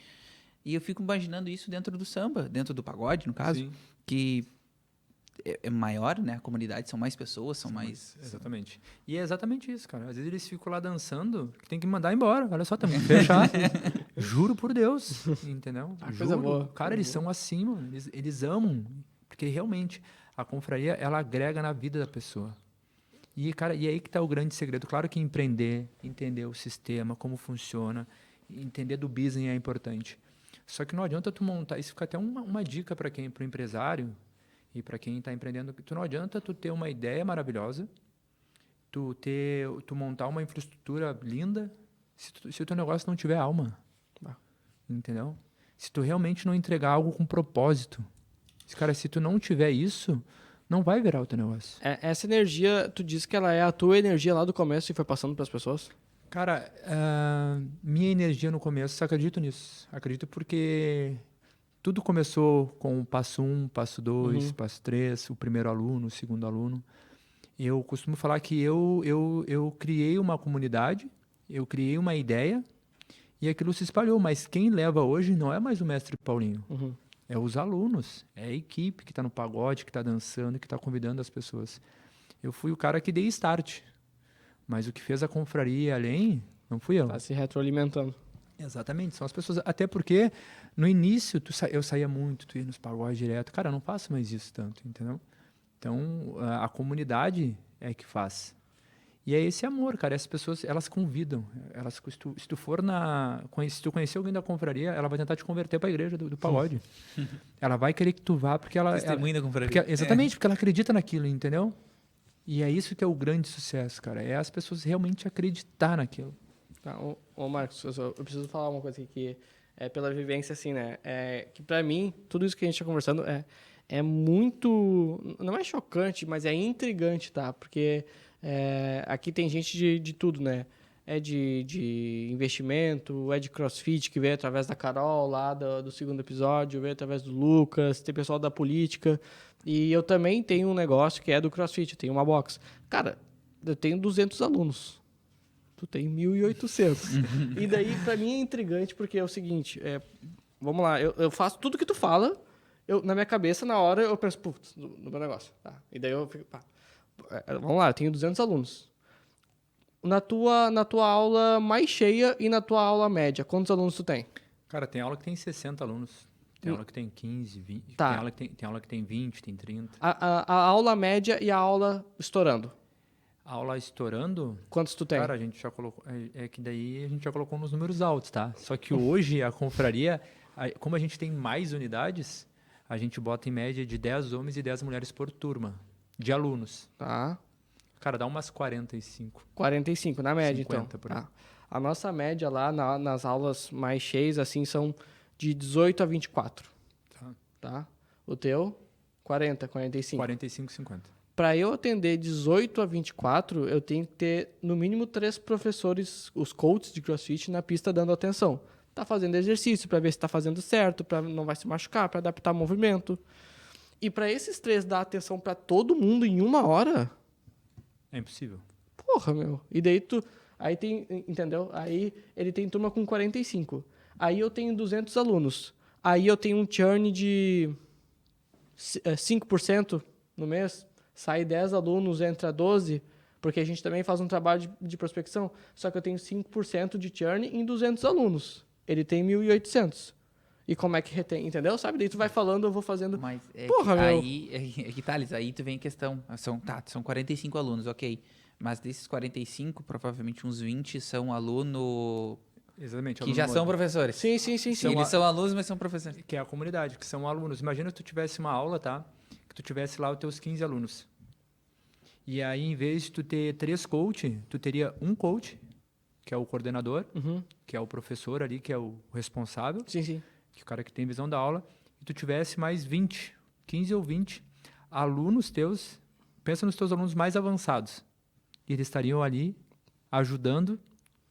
E eu fico imaginando isso dentro do samba, dentro do pagode, no caso, Sim. que é maior, né? A comunidade são mais pessoas, são mais... Exatamente. E é exatamente isso, cara. Às vezes eles ficam lá dançando, que tem que mandar embora. Olha só, temos que fechar. Juro por Deus. Entendeu? Coisa boa. Cara, eles são assim, mano. Eles amam. Porque realmente a confraria, ela agrega na vida da pessoa. E, cara, e aí que tá o grande segredo. Claro que empreender, entender o sistema, como funciona, entender do business é importante. Só que não adianta tu montar, isso fica até uma dica para o empresário e para quem está empreendendo, tu não adianta tu ter uma ideia maravilhosa, tu montar uma infraestrutura linda, se o teu negócio não tiver alma, entendeu? Se tu realmente não entregar algo com propósito, cara, se tu não tiver isso, não vai virar o teu negócio. Essa energia, tu disse que ela é a tua energia lá do começo e foi passando para as pessoas? Cara, minha energia no começo, acredito nisso. Acredito porque tudo começou com o passo 1, passo 2, passo 3, o primeiro aluno, o segundo aluno. Eu costumo falar que eu criei uma comunidade, eu criei uma ideia e aquilo se espalhou. Mas quem leva hoje não é mais o mestre Paulinho. É os alunos, é a equipe que está no pagode, que está dançando, que está convidando as pessoas. Eu fui o cara que dei start. Mas o que fez a confraria além, não fui eu. Está se retroalimentando. Exatamente, são as pessoas. Até porque no início eu saía muito, tu ia nos pagodes direto. Cara, eu não faço mais isso tanto, entendeu? Então, a comunidade é que faz. E é esse amor, cara. Essas pessoas, elas convidam. Se tu conhecer alguém da confraria, ela vai tentar te converter para a igreja do pagode. Ela vai querer que tu vá porque ela... Testemunha da confraria. Exatamente, porque ela acredita naquilo, entendeu? E é isso que é o grande sucesso, cara. É as pessoas realmente acreditar naquilo. Tá, ô Marcos, eu preciso falar uma coisa aqui que é pela vivência, assim, né? Que pra mim, tudo isso que a gente tá conversando é muito... Não é chocante, mas é intrigante, tá? Porque aqui tem gente de tudo, né? é de investimento, é de CrossFit, que veio através da Carol lá do segundo episódio, veio através do Lucas, tem pessoal da política. E eu também tenho um negócio que é do CrossFit, eu tenho uma box. Cara, eu tenho 200 alunos. Tu tem 1.800. E daí, pra mim, é intrigante, porque é o seguinte, vamos lá, eu faço tudo que tu fala, na minha cabeça, na hora, eu penso, putz, no meu negócio. Tá? E daí eu fico, pá. Vamos lá, eu tenho 200 alunos. Na tua aula mais cheia e na tua aula média, quantos alunos tu tem? Cara, tem aula que tem 60 alunos. Tem aula que tem 15, 20. Tá. Tem aula que tem 20, tem 30. A aula média e a aula estourando. A aula estourando, Quantos tu tem? cara, a gente já colocou. É que daí a gente já colocou nos números altos, tá? Só que hoje a confraria, como a gente tem mais unidades, a gente bota em média de 10 homens e 10 mulheres por turma, de alunos. Tá. Cara, dá umas 45. 45, na média, 50 então. por aí. Tá. A nossa média lá nas aulas mais cheias, assim, são de 18 a 24. Tá. Tá? O teu? 40, 45. 45, 50. Para eu atender 18 a 24, eu tenho que ter, no mínimo, 3 professores, os coaches de CrossFit, na pista dando atenção. Tá fazendo exercício para ver se tá fazendo certo, para não vai se machucar, para adaptar o movimento. E para esses 3 dar atenção para todo mundo em 1 hora... É impossível. Porra, meu. E daí aí tem, entendeu? Aí ele tem turma com 45. Aí eu tenho 200 alunos. Aí eu tenho um churn de 5% no mês. Sai 10 alunos, entra 12, porque a gente também faz um trabalho de prospecção. Só que eu tenho 5% de churn em 200 alunos. Ele tem 1.800. E como é que retém, entendeu? Sabe? Daí tu vai falando, eu vou fazendo... Mas Porra, meu. aí, Thales, aí tu vem a questão. São 45 alunos, ok. Mas desses 45, provavelmente uns 20 são aluno Exatamente. que aluno já são móvel. professores. Sim. Eles são alunos, mas são professores. Que é a comunidade, que são alunos. Imagina se tu tivesse uma aula, tá? Que tu tivesse lá os teus 15 alunos. E aí, em vez de tu ter 3 coach, tu teria um coach, que é o coordenador, Uhum. que é o professor ali, que é o responsável, Sim. que é o cara que tem visão da aula, e tu tivesse mais 20, 15 ou 20 alunos teus, pensa nos teus alunos mais avançados. E eles estariam ali ajudando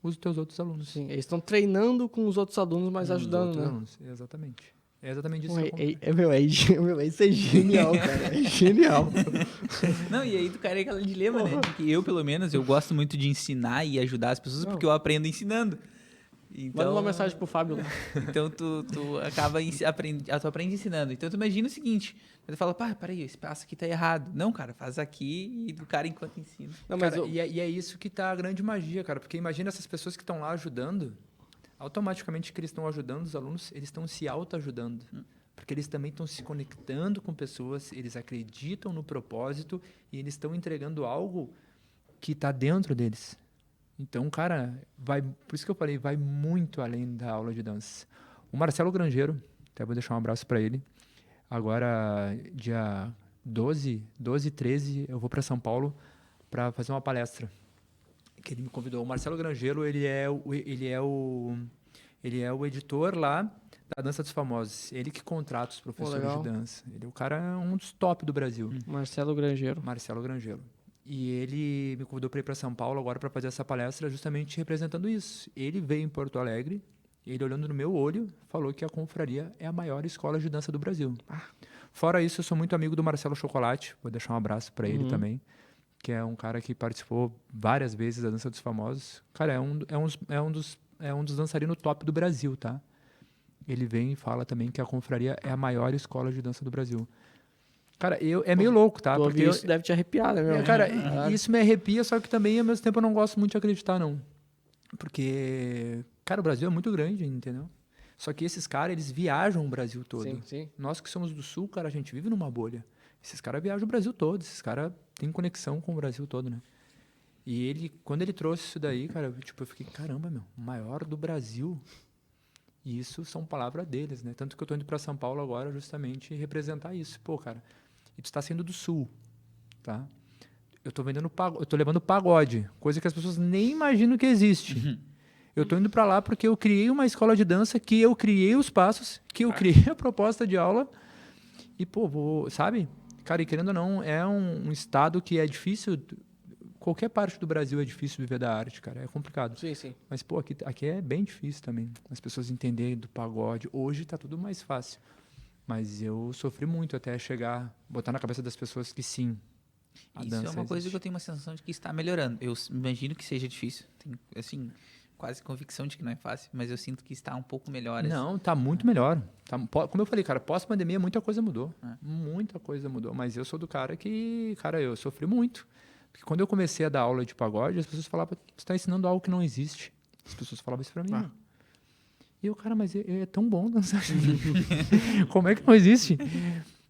os teus outros alunos. Sim. Eles estão treinando com os outros alunos, mas Os ajudando, outros né? alunos. Exatamente. É exatamente isso Pô, que acontece. isso é genial, cara. É genial. Não, e aí tu cai naquele dilema, né? De que eu, pelo menos, eu gosto muito de ensinar e ajudar as pessoas porque eu aprendo ensinando. Então, Manda uma mensagem pro Fábio lá. Então tu acaba tu aprende ensinando. Então tu imagina o seguinte, tu fala, peraí, esse passo aqui tá errado. Não, cara, faz aqui e do cara enquanto ensina. Não, mas Cara, e é isso que tá a grande magia, cara. Porque imagina essas pessoas que estão lá ajudando, automaticamente que eles estão ajudando os alunos, eles estão se autoajudando. Porque eles também estão se conectando com pessoas, eles acreditam no propósito e eles estão entregando algo que está dentro deles. Então, cara, por isso que eu falei, vai muito além da aula de dança. O Marcelo Grangeiro, até vou deixar um abraço para ele. Agora, dia 12 e 13, eu vou para São Paulo para fazer uma palestra. Que ele me convidou. O Marcelo Grangeiro, ele é o editor lá da Dança dos Famosos. Ele que contrata os professores legal. de dança. Ele, o cara é um dos top do Brasil. Marcelo Grangeiro. Marcelo Grangeiro. E ele me convidou para ir para São Paulo agora para fazer essa palestra justamente representando isso. Ele veio em Porto Alegre, ele olhando no meu olho, falou que a Confraria é a maior escola de dança do Brasil. Fora isso, eu sou muito amigo do Marcelo Chocolate, vou deixar um abraço para ele também, que é um cara que participou várias vezes da Dança dos Famosos. Cara, é um dos dançarinos top do Brasil, tá? Ele vem e fala também que a Confraria é a maior escola de dança do Brasil. Cara, é meio louco, tá? Porque isso deve te arrepiar, né, meu? Cara, isso me arrepia, só que também, ao mesmo tempo, eu não gosto muito de acreditar, não. Porque, cara, o Brasil é muito grande, entendeu? Só que esses caras, eles viajam o Brasil todo. Sim. Nós que somos do Sul, cara, a gente vive numa bolha. Esses caras viajam o Brasil todo, esses caras têm conexão com o Brasil todo, né? E ele, quando ele trouxe isso daí, cara, eu fiquei, caramba, meu, o maior do Brasil. E isso são palavras deles, né? Tanto que eu tô indo para São Paulo agora justamente representar isso. Pô, cara, e tu está sendo do Sul, tá? Eu tô levando pagode, coisa que as pessoas nem imaginam que existe. Eu tô indo para lá porque eu criei uma escola de dança, que eu criei os passos, que eu criei a proposta de aula. E, pô, sabe? Cara, e querendo ou não, é um estado que é difícil qualquer parte do Brasil é difícil viver da arte, cara. É complicado. Sim, sim. Mas, pô, aqui é bem difícil também. As pessoas entenderem do pagode. Hoje tá tudo mais fácil. Mas eu sofri muito até chegar, botar na cabeça das pessoas que sim, a Isso dança é uma coisa existe. que eu tenho uma sensação de que está melhorando. Eu imagino que seja difícil. Tenho, assim, quase convicção de que não é fácil, mas eu sinto que está um pouco melhor. assim. Não, tá muito melhor. Como eu falei, cara, pós-pandemia muita coisa mudou. É. Muita coisa mudou. Mas eu sou do cara que, cara, eu sofri muito. Porque quando eu comecei a dar aula de pagode, as pessoas falavam, você está ensinando algo que não existe. As pessoas falavam isso pra mim. Ah. E eu, cara, mas é tão bom dançar. Como é que não existe?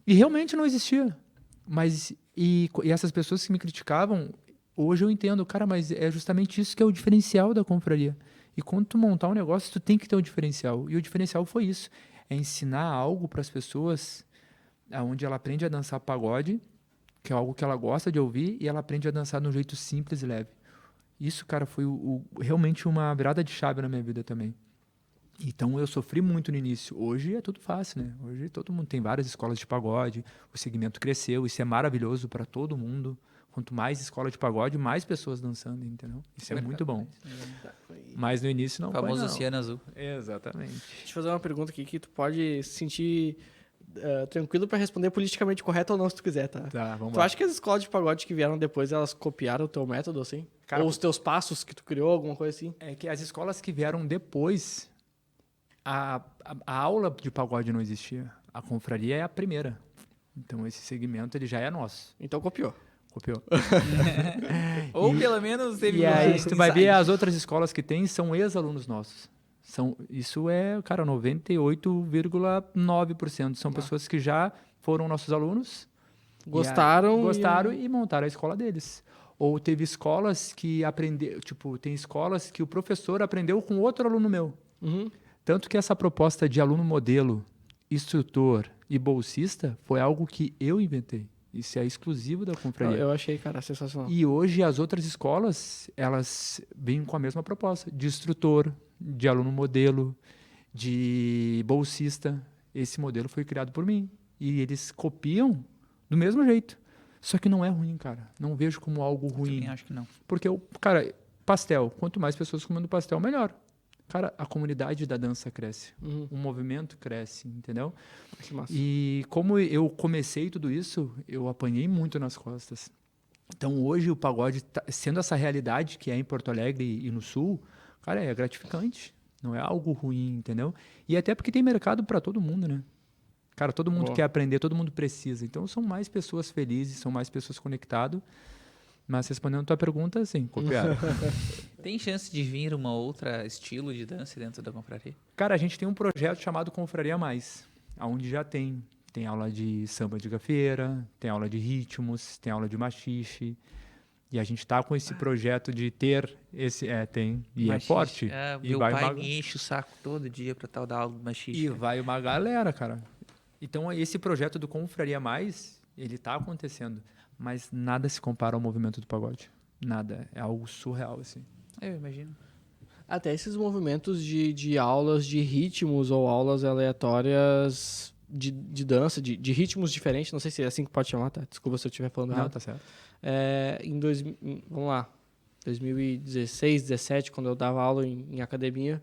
E realmente não existia. Mas, e essas pessoas que me criticavam, hoje eu entendo, cara, mas é justamente isso que é o diferencial da confraria. E quando tu montar um negócio, tu tem que ter um diferencial. E o diferencial foi isso. É ensinar algo para as pessoas onde ela aprende a dançar pagode, que é algo que ela gosta de ouvir, e ela aprende a dançar de um jeito simples e leve. Isso, cara, foi realmente uma virada de chave na minha vida também. Então eu sofri muito no início. Hoje é tudo fácil, né? Hoje todo mundo tem várias escolas de pagode, o segmento cresceu, isso é maravilhoso para todo mundo. Quanto mais escola de pagode, mais pessoas dançando, entendeu? Isso é muito bom. Mas no início não O famoso foi, não. Oceano Azul. Exatamente. Deixa eu fazer uma pergunta aqui que tu pode se sentir tranquilo pra responder politicamente correto ou não, se tu quiser, tá? Tá, vamos Tu lá. acha que as escolas de pagode que vieram depois, elas copiaram o teu método, assim? Cara, ou os teus passos que tu criou, alguma coisa assim? É que as escolas que vieram depois, a aula de pagode não existia. A confraria é a primeira. Então esse segmento ele já é nosso. Então copiou. Copiou. Ou pelo menos teve E aí, se tu vai ver, insight. as outras escolas que tem são ex-alunos nossos. Isso é, cara, 98,9%. São pessoas que já foram nossos alunos. Gostaram. Gostaram e montaram a escola deles. Ou teve escolas que aprenderam, tipo, tem escolas que o professor aprendeu com outro aluno meu. Uhum. Tanto que essa proposta de aluno modelo, instrutor e bolsista foi algo que eu inventei. Isso é exclusivo da confraria. Eu achei, cara, sensacional. E hoje as outras escolas, elas vêm com a mesma proposta, de instrutor, de aluno modelo, de bolsista. Esse modelo foi criado por mim. E eles copiam do mesmo jeito. Só que não é ruim, cara. Não vejo como algo ruim. Também acho que não. Porque, cara, pastel. Quanto mais pessoas comendo pastel, melhor. Cara, a comunidade da dança cresce. Uhum. O movimento cresce, entendeu? Que massa. E como eu comecei tudo isso, eu apanhei muito nas costas. Então hoje o pagode, sendo essa realidade que é em Porto Alegre e no Sul, cara, é gratificante. Não é algo ruim, entendeu? E até porque tem mercado para todo mundo, né? Cara, todo mundo Boa. quer aprender, todo mundo precisa. Então são mais pessoas felizes, são mais pessoas conectadas. Mas respondendo a tua pergunta, sim, copiaram. Tem chance de vir uma outra estilo de dança dentro da confraria? Cara, a gente tem um projeto chamado Confraria Mais, onde já tem aula de samba de gafieira, tem aula de ritmos, tem aula de machixe. E a gente está com esse projeto de ter esse... tem. E Machixe. é forte. É, E meu vai pai uma- me enche o saco todo dia pra tal da aula do machixe. E vai uma galera, cara. Então, esse projeto do Confraria Mais, ele está acontecendo. Mas nada se compara ao movimento do pagode. Nada. É algo surreal, assim. Eu imagino. Até esses movimentos de aulas de ritmos ou aulas aleatórias de dança, de ritmos diferentes, não sei se é assim que pode chamar, tá? Desculpa se eu estiver falando Não, errado. tá certo. Vamos lá, 2016, 17, quando eu dava aula em academia,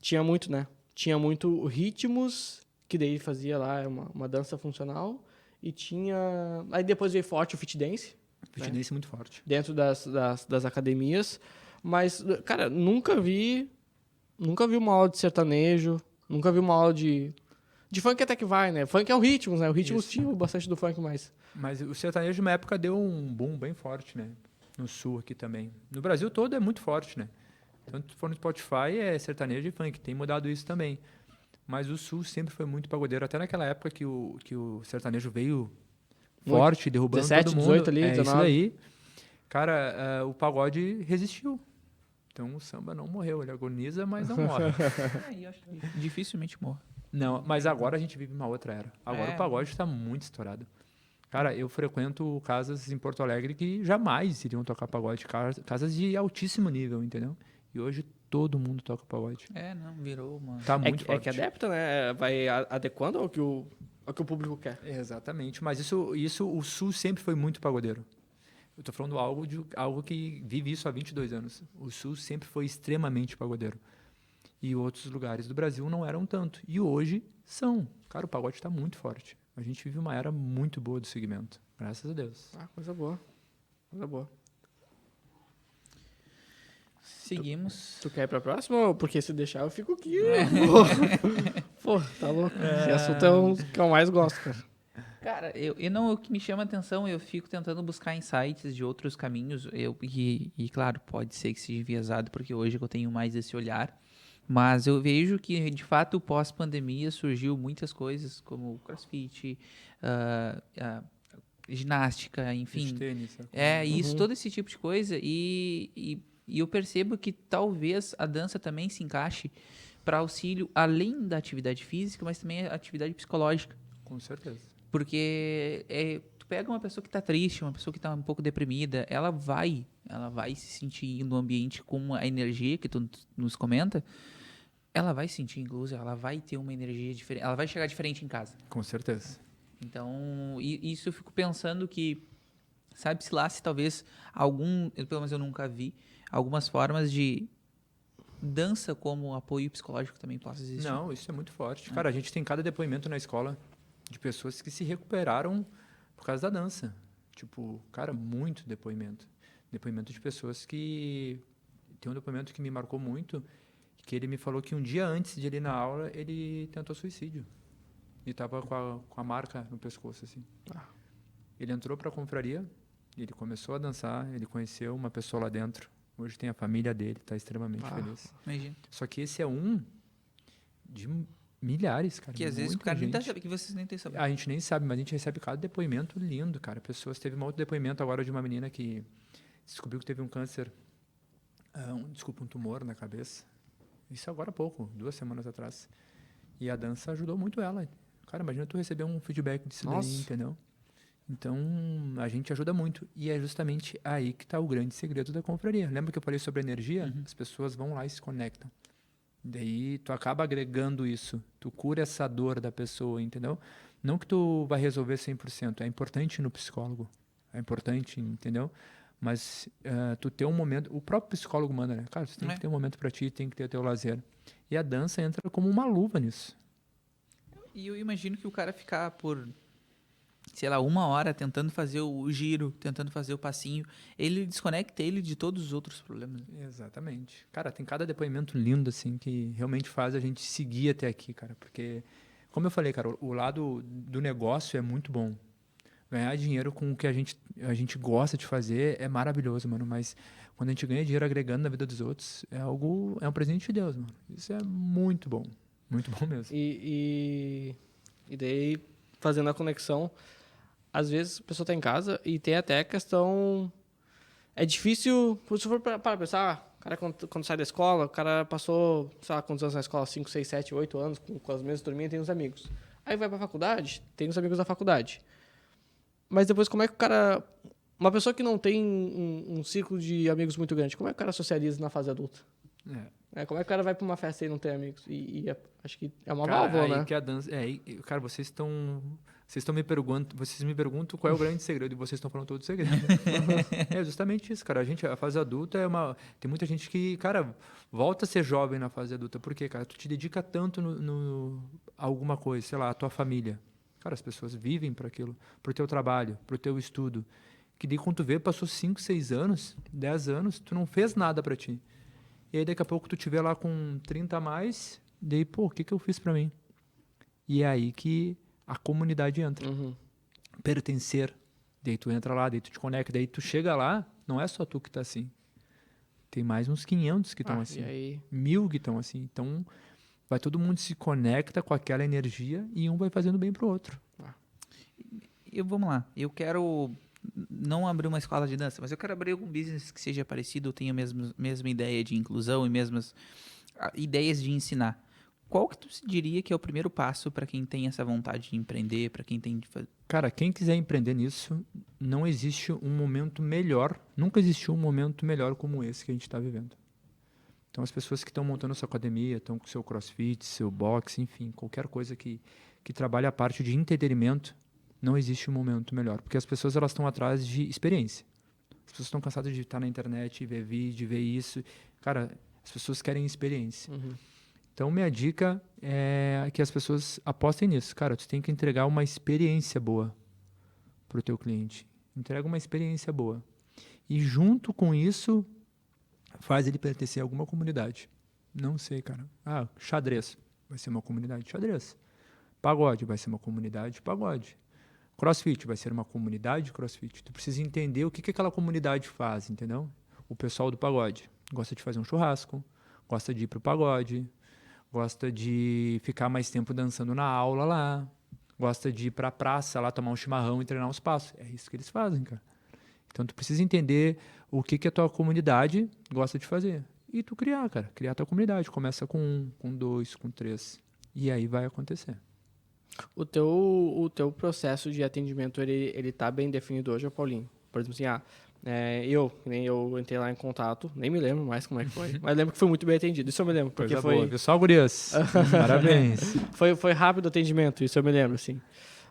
tinha muito, né? Tinha muito ritmos, que daí fazia lá uma dança funcional, e tinha... Aí depois veio forte o fit dance, Fit dance muito forte. dentro das academias, mas, cara, nunca vi uma aula de sertanejo, nunca vi uma aula de funk até que vai, né? Funk é o ritmos, né? O ritmos Isso. tinha bastante do funk mais. Mas o sertanejo, numa época, deu um boom bem forte, né? No Sul aqui também. No Brasil todo é muito forte, né? Tanto se for no Spotify, é sertanejo e funk. Tem mudado isso também. Mas o Sul sempre foi muito pagodeiro. Até naquela época que o sertanejo veio forte, derrubando 17, todo mundo. 18 ali, 19. Isso daí. Cara, o pagode resistiu. Então o samba não morreu. Ele agoniza, mas não morre. Eu acho que dificilmente morre. Não, mas agora a gente vive uma outra era. Agora É. o pagode está muito estourado. Cara, eu frequento casas em Porto Alegre que jamais iriam tocar pagode. Casas de altíssimo nível, entendeu? E hoje todo mundo toca pagode. É, não, virou uma... Tá muito É forte. que adapta, né? Vai adequando ao que o público quer. Exatamente, mas isso o Sul sempre foi muito pagodeiro. Eu tô falando algo que vive isso há 22 anos. O Sul sempre foi extremamente pagodeiro. E outros lugares do Brasil não eram tanto. E hoje são. Cara, o pagode está muito forte. A gente vive uma era muito boa do segmento. Graças a Deus. Ah, coisa boa. Coisa boa. Seguimos. Tu quer ir pra próxima? Porque se deixar eu fico aqui. Pô, tá louco. Esse assunto é um que eu mais gosto, cara. Cara, o que me chama a atenção, eu fico tentando buscar insights de outros caminhos, e claro, pode ser que seja enviesado, porque hoje eu tenho mais esse olhar, mas eu vejo que, de fato, pós-pandemia surgiu muitas coisas, como crossfit, ginástica, enfim. Tênis, Isso, todo esse tipo de coisa, e eu percebo que talvez a dança também se encaixe para auxílio, além da atividade física, mas também a atividade psicológica. Com certeza. Porque tu pega uma pessoa que tá triste, uma pessoa que tá um pouco deprimida, ela vai se sentir no ambiente com a energia que tu nos comenta, ela vai se sentir inclusa, ela vai ter uma energia diferente, ela vai chegar diferente em casa. Com certeza. Então, isso eu fico pensando que, sabe-se lá se talvez pelo menos eu nunca vi, algumas formas de dança como apoio psicológico também possa existir. Não, isso é muito forte. Cara, a gente tem cada depoimento na escola de pessoas que se recuperaram por causa da dança. Tipo, cara, muito depoimento. Depoimento de pessoas que... Tem um depoimento que me marcou muito, que ele me falou que um dia antes de ele ir na aula, ele tentou suicídio. E tava com a marca no pescoço, assim. Ele entrou pra confraria, ele começou a dançar, ele conheceu uma pessoa lá dentro. Hoje tem a família dele, tá extremamente feliz. Imagina. Só que esse é um de milhares, cara. Que às vezes o muita cara nem tá gente. sabendo, que vocês nem têm sabendo. A gente nem sabe, mas a gente recebe cada depoimento lindo, cara. Pessoas... Teve um outro depoimento agora de uma menina que descobriu que teve um câncer, um tumor na cabeça. Isso agora há pouco, 2 semanas atrás. E a dança ajudou muito ela. Cara, imagina tu receber um feedback disso daí, entendeu? Então, a gente ajuda muito. E é justamente aí que está o grande segredo da confraria. Lembra que eu falei sobre energia? As pessoas vão lá e se conectam. Daí tu acaba agregando isso, tu cura essa dor da pessoa, entendeu? Não que tu vai resolver 100%, é importante ir no psicólogo, é importante, entendeu? Mas tu ter um momento, o próprio psicólogo manda, né? Cara, você tem que ter um momento pra ti, tem que ter teu lazer. E a dança entra como uma luva nisso. E eu imagino que o cara ficar por, sei lá, 1 hora tentando fazer o giro, tentando fazer o passinho, ele desconecta ele de todos os outros problemas. Exatamente. Cara, tem cada depoimento lindo, assim, que realmente faz a gente seguir até aqui, cara. Porque, como eu falei, cara, o lado do negócio é muito bom. Ganhar dinheiro com o que a gente gosta de fazer é maravilhoso, mano. Mas quando a gente ganha dinheiro agregando na vida dos outros, é um presente de Deus, mano. Isso é muito bom. Muito bom mesmo. E daí, fazendo a conexão, às vezes a pessoa tá em casa e tem até a questão... É difícil, se for para pensar, o cara quando sai da escola, o cara passou, sei lá, quantos anos na escola? 5, 6, 7, 8 anos, com as mesmas turminhas, tem os amigos. Aí vai pra faculdade, tem os amigos da faculdade. Mas depois, como é que o cara... Uma pessoa que não tem um círculo de amigos muito grande, como é que o cara socializa na fase adulta? Como é que o cara vai pra uma festa e não tem amigos? Acho que é uma válvula, né? Que a dança, cara, vocês me perguntam qual é o grande segredo e vocês estão falando todo o segredo. É justamente isso, cara. A fase adulta tem muita gente que, cara, volta a ser jovem na fase adulta. Por quê, cara? Tu te dedica tanto a alguma coisa, sei lá, a tua família. Cara, as pessoas vivem para aquilo, pro teu trabalho, pro teu estudo. Que daí quando tu vê, passou 5, 6 anos, 10 anos, tu não fez nada para ti. E aí daqui a pouco tu te vê lá com 30 a mais, daí, pô, o que eu fiz para mim? E é aí que a comunidade entra. Pertencer. Daí tu entra lá, daí tu te conecta, daí tu chega lá, não é só tu que tá assim. Tem mais uns 500 que estão assim. E aí? 1000 que estão assim. Então, vai todo mundo se conecta com aquela energia e um vai fazendo bem pro outro. Vamos lá, eu quero não abrir uma escola de dança, mas eu quero abrir algum business que seja parecido, ou tenha a mesma ideia de inclusão e mesmas ideias de ensinar. Qual que tu diria que é o primeiro passo para quem tem essa vontade de empreender, para quem tem de fazer? Cara, quem quiser empreender nisso, não existe um momento melhor, nunca existiu um momento melhor como esse que a gente está vivendo. Então, as pessoas que estão montando sua academia, estão com seu crossfit, seu boxe, enfim, qualquer coisa que trabalhe a parte de entretenimento, não existe um momento melhor. Porque as pessoas elas estão atrás de experiência. As pessoas estão cansadas de estar na internet, ver vídeo, ver isso. Cara, as pessoas querem experiência. Então, minha dica é que as pessoas apostem nisso. Cara, tu tem que entregar uma experiência boa para o teu cliente. Entrega uma experiência boa. E junto com isso, faz ele pertencer a alguma comunidade. Não sei, cara. Xadrez. Vai ser uma comunidade de xadrez. Pagode. Vai ser uma comunidade de pagode. CrossFit. Vai ser uma comunidade de CrossFit. Tu precisa entender o que aquela comunidade faz, entendeu? O pessoal do pagode gosta de fazer um churrasco, gosta de ir pro pagode, gosta de ficar mais tempo dançando na aula lá, gosta de ir pra praça lá tomar um chimarrão e treinar uns passos. É isso que eles fazem, cara. Então, tu precisa entender o que a tua comunidade gosta de fazer. E tu criar, cara. Criar a tua comunidade. Começa com 1, com 2, com 3. E aí vai acontecer. O teu processo de atendimento, ele tá bem definido hoje, Paulinho? Por exemplo, assim, eu entrei lá em contato, nem me lembro mais como é que foi, mas lembro que foi muito bem atendido, isso eu me lembro. Porque Coisa foi, boa, viu só, gurias? Parabéns. foi rápido o atendimento, isso eu me lembro, assim.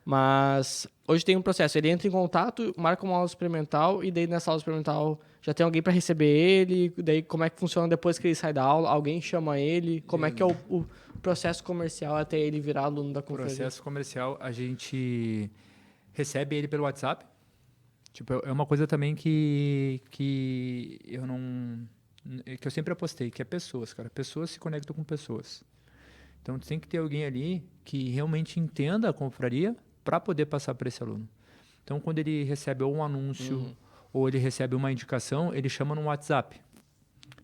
Mas hoje tem um processo, ele entra em contato, marca uma aula experimental e daí nessa aula experimental já tem alguém para receber ele, daí como é que funciona depois que ele sai da aula, alguém chama ele, como é que é o processo comercial até ele virar aluno da O conferência? processo comercial, a gente recebe ele pelo WhatsApp. Tipo, é uma coisa também que eu não... que eu sempre apostei, que é pessoas, cara. Pessoas se conectam com pessoas. Então, tem que ter alguém ali que realmente entenda a confraria para poder passar para esse aluno. Então, quando ele recebe ou um anúncio ou ele recebe uma indicação, ele chama no WhatsApp.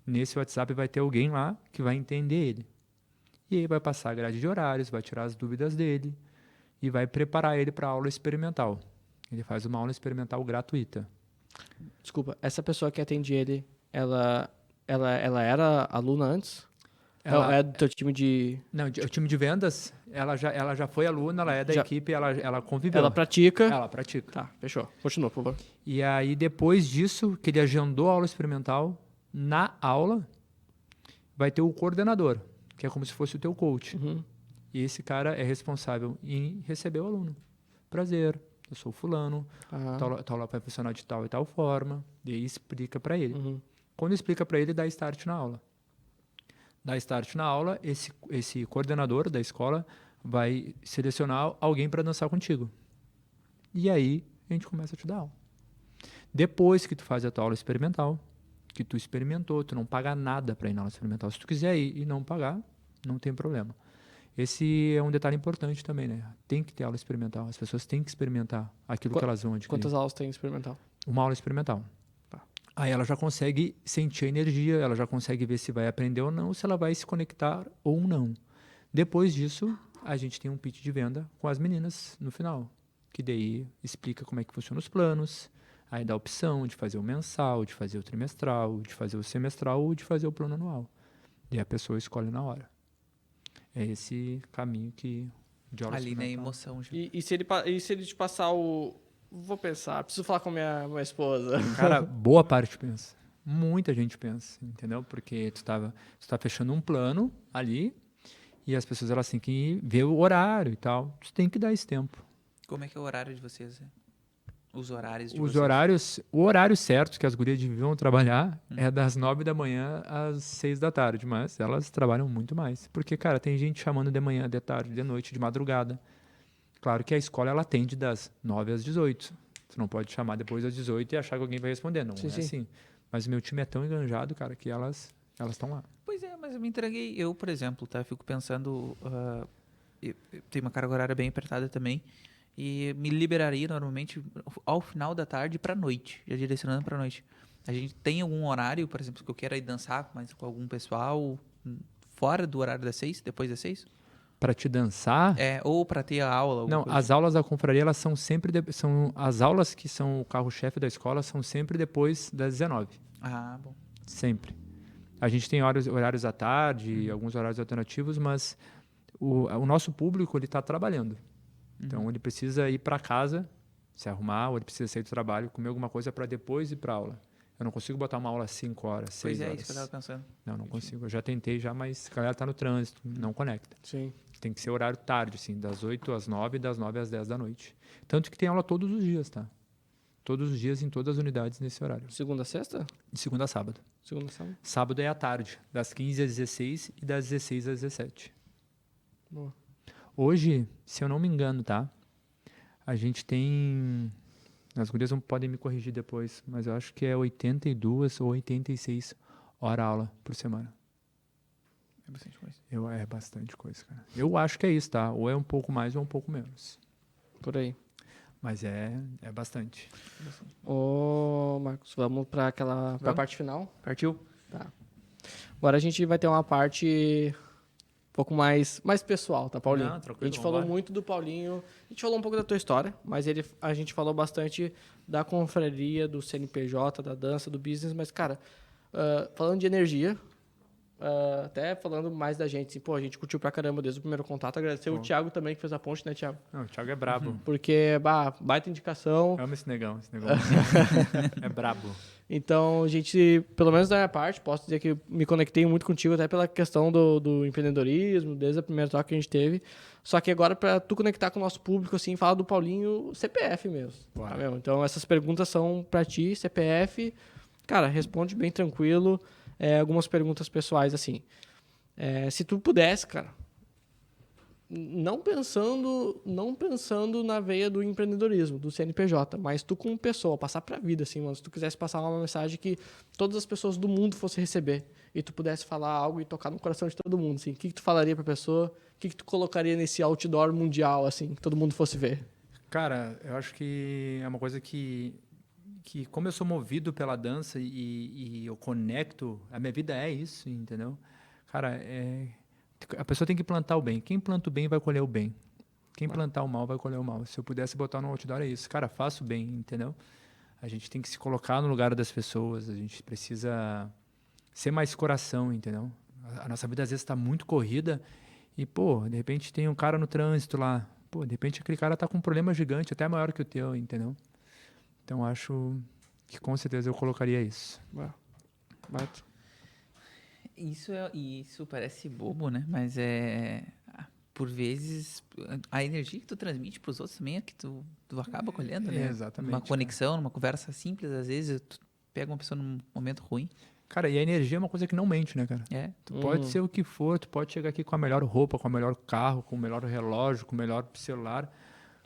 Nesse WhatsApp vai ter alguém lá que vai entender ele. E aí vai passar a grade de horários, vai tirar as dúvidas dele e vai preparar ele para a aula experimental. Ele faz uma aula experimental gratuita. Desculpa, essa pessoa que atende ele, ela era aluna antes? Ela é do teu time de... Não, o time de vendas, ela já foi aluna, ela é da equipe, ela conviveu. Ela pratica? Ela pratica. Tá, fechou. Continua, por favor. E aí, depois disso, que ele agendou a aula experimental, na aula, vai ter o coordenador, que é como se fosse o teu coach. E esse cara é responsável em receber o aluno. Prazer, eu sou fulano, tal aula vai funcionar de tal e tal forma, e aí explica para ele. Quando explica para ele, dá start na aula. Dá start na aula, esse coordenador da escola vai selecionar alguém para dançar contigo. E aí, a gente começa a te dar aula. Depois que tu faz a tua aula experimental, que tu experimentou, tu não paga nada para ir na aula experimental. Se tu quiser ir e não pagar, não tem problema. Esse é um detalhe importante também, né? Tem que ter aula experimental. As pessoas têm que experimentar aquilo que elas vão adquirir. Quantas aulas tem experimental? Uma aula experimental. Aí ela já consegue sentir a energia, ela já consegue ver se vai aprender ou não, se ela vai se conectar ou não. Depois disso, a gente tem um pitch de venda com as meninas no final, que daí explica como é que funcionam os planos, aí dá a opção de fazer o mensal, de fazer o trimestral, de fazer o semestral ou de fazer o plano anual. E a pessoa escolhe na hora. É esse caminho que... de aula Ali na experimental. emoção. Já. E se ele te passar o... Vou pensar, preciso falar com a minha esposa. Cara, boa parte pensa. Muita gente pensa, entendeu? Porque tu tá fechando um plano ali e as pessoas elas têm que ver o horário e tal. Tu tem que dar esse tempo. Como é que é o horário de vocês? Os horários de Os vocês? horários, o horário certo que as gurias deviam trabalhar é das 9 da manhã às 6 da tarde, mas elas trabalham muito mais. Porque, cara, tem gente chamando de manhã, de tarde, de noite, de madrugada. Claro que a escola ela atende das 9 às 18. Tu não pode chamar depois das 18 e achar que alguém vai responder. Não é assim. Mas o meu time é tão enganjado, cara, que elas estão lá. Pois é, mas eu me entreguei. Eu, por exemplo, tá? Fico pensando... eu tenho uma carga horária bem apertada também. E me liberaria normalmente ao final da tarde pra noite. Já direcionando pra noite. A gente tem algum horário, por exemplo, que eu quero ir dançar mas com algum pessoal fora do horário das 6, depois das 6? Para te dançar? Ou para ter a aula? Não, as aulas da confraria, elas são sempre... as aulas que são o carro-chefe da escola são sempre depois das 19. Ah, bom. Sempre. A gente tem horários à tarde, alguns horários alternativos, mas o nosso público, ele está trabalhando. Então, ele precisa ir para casa, se arrumar, ou ele precisa sair do trabalho, comer alguma coisa para depois ir para aula. Eu não consigo botar uma aula às 5 horas, 6 horas. Pois é, isso que eu estava pensando. Não consigo. Eu já tentei, mas a galera está no trânsito, não conecta. Sim. Tem que ser horário tarde, assim, das 8 às 9, das 9 às 10 da noite. Tanto que tem aula todos os dias, tá? Todos os dias, em todas as unidades, nesse horário. Segunda a sexta? De segunda a sábado. Segunda a sábado. Sábado é à tarde, das 15 às 16 e das 16 às 17. Boa. Hoje, se eu não me engano, tá? A gente tem... As gurias podem me corrigir depois, mas eu acho que é 82 ou 86 hora-aula por semana. É bastante coisa. É bastante coisa, cara. Eu acho que é isso, tá? Ou é um pouco mais ou um pouco menos. Por aí. Mas é bastante. Ô, Marcos, vamos pra Vamos. parte final? Partiu? Tá. Agora a gente vai ter uma parte um pouco mais pessoal, tá, Paulinho? Não, tranquilo, A gente falou vambora. muito do Paulinho, a gente falou um pouco da tua história, mas a gente falou bastante da confraria, do CNPJ, da dança, do business, mas, cara, falando de energia, até falando mais da gente, assim, pô, a gente curtiu pra caramba desde o primeiro contato, agradecer o Thiago também, que fez a ponte, né, Thiago? Não, o Thiago é brabo. Porque, baita indicação. Amo esse negão. É brabo. Então, a gente, pelo menos da minha parte, posso dizer que me conectei muito contigo até pela questão do empreendedorismo, desde a primeira troca que a gente teve. Só que agora, para tu conectar com o nosso público, assim, fala do Paulinho CPF mesmo. Tá mesmo? Então, essas perguntas são para ti, CPF. Cara, responde bem tranquilo. Algumas perguntas pessoais, assim. Se tu pudesse, cara, não pensando na veia do empreendedorismo, do CNPJ, mas tu como pessoa, passar pra vida, assim, mano, se tu quisesse passar uma mensagem que todas as pessoas do mundo fossem receber e tu pudesse falar algo e tocar no coração de todo mundo, assim, o que tu falaria pra pessoa? O que tu colocaria nesse outdoor mundial, assim, que todo mundo fosse ver? Cara, eu acho que é uma coisa que como eu sou movido pela dança e eu conecto, a minha vida é isso, entendeu? Cara, a pessoa tem que plantar o bem. Quem planta o bem vai colher o bem. Quem plantar o mal vai colher o mal. Se eu pudesse botar no outdoor é isso. Cara, faça o bem, entendeu? A gente tem que se colocar no lugar das pessoas. A gente precisa ser mais coração, entendeu? A nossa vida às vezes está muito corrida e, pô, de repente tem um cara no trânsito lá. Pô, de repente aquele cara tá com um problema gigante, até maior que o teu, entendeu? Então acho que com certeza eu colocaria isso. Bato. Isso parece bobo, né? Mas por vezes, a energia que tu transmite pros outros também é que tu acaba colhendo, né? Exatamente. Uma conexão, numa conversa simples, às vezes, tu pega uma pessoa num momento ruim. Cara, e a energia é uma coisa que não mente, né, cara? Tu pode ser o que for, tu pode chegar aqui com a melhor roupa, com o melhor carro, com o melhor relógio, com o melhor celular.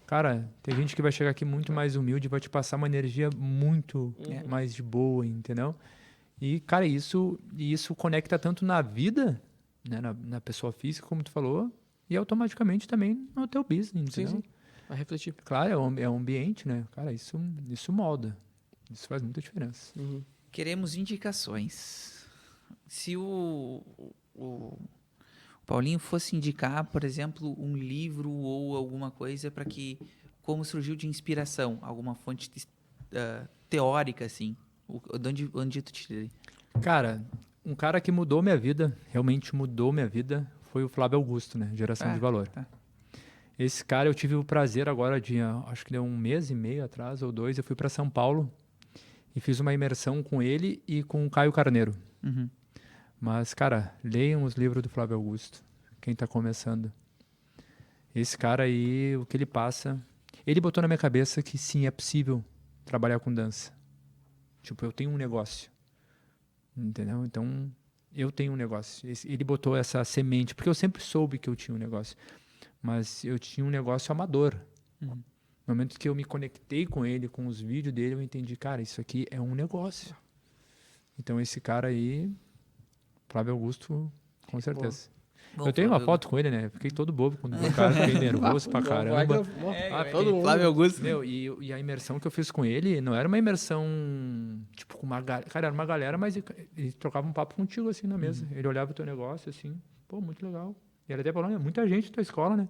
Cara, tem gente que vai chegar aqui muito mais humilde e vai te passar uma energia muito mais de boa, entendeu? E, cara, isso conecta tanto na vida, né, na pessoa física, como tu falou, e automaticamente também no teu business, entendeu? Sim. Vai refletir. Claro, é um ambiente, né? Cara, isso molda. Isso faz muita diferença. Queremos indicações. Se o Paulinho fosse indicar, por exemplo, um livro ou alguma coisa para que, como surgiu de inspiração, alguma fonte teórica, assim, onde tu tiraria? Cara, um cara que mudou minha vida, realmente mudou minha vida, foi o Flávio Augusto, né? Geração de Valor. Tá. Esse cara, eu tive o prazer agora acho que deu 1 mês e meio atrás, ou 2, eu fui para São Paulo e fiz uma imersão com ele e com o Caio Carneiro. Uhum. Mas, cara, leiam os livros do Flávio Augusto, quem tá começando. Esse cara aí, o que ele passa... Ele botou na minha cabeça que sim, é possível trabalhar com dança. Tipo, eu tenho um negócio. Entendeu? Então, eu tenho um negócio. Ele botou essa semente, porque eu sempre soube que eu tinha um negócio. Mas eu tinha um negócio amador. No momento que eu me conectei com ele, com os vídeos dele, eu entendi, cara, isso aqui é um negócio. Então, esse cara aí... Flávio Augusto, com certeza. Bom, eu tenho uma Flávio foto com ele, né? Fiquei todo bobo quando vi o cara, fiquei nervoso pra caramba. Todo mundo. Flávio Augusto. Meu, e a imersão que eu fiz com ele não era uma imersão, tipo, com uma galera. Cara, era uma galera, mas ele trocava um papo contigo, assim, na mesa. Ele olhava o teu negócio, assim, pô, muito legal. E ele até falou, muita gente na tua escola, né?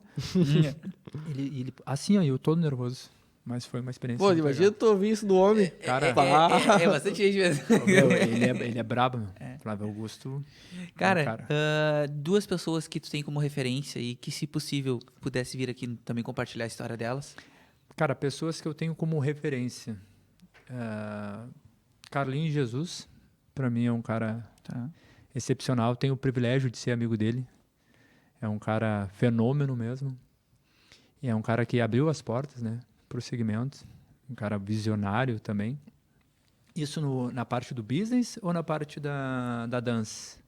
ele, assim, ó, eu todo nervoso. Mas foi uma experiência Pô, muito imagina legal. tu ouvir isso do homem. Cara, É bastante gente mesmo. meu, ele é brabo, meu. Flávio Augusto. Cara, 2 pessoas que tu tem como referência e que, se possível, pudesse vir aqui também compartilhar a história delas. Cara, pessoas que eu tenho como referência. Carlinhos Jesus, pra mim é um cara excepcional. Tenho o privilégio de ser amigo dele. É um cara fenômeno mesmo. E é um cara que abriu as portas, né, pro segmento. um cara visionário também. Isso na parte do business ou na parte da dança?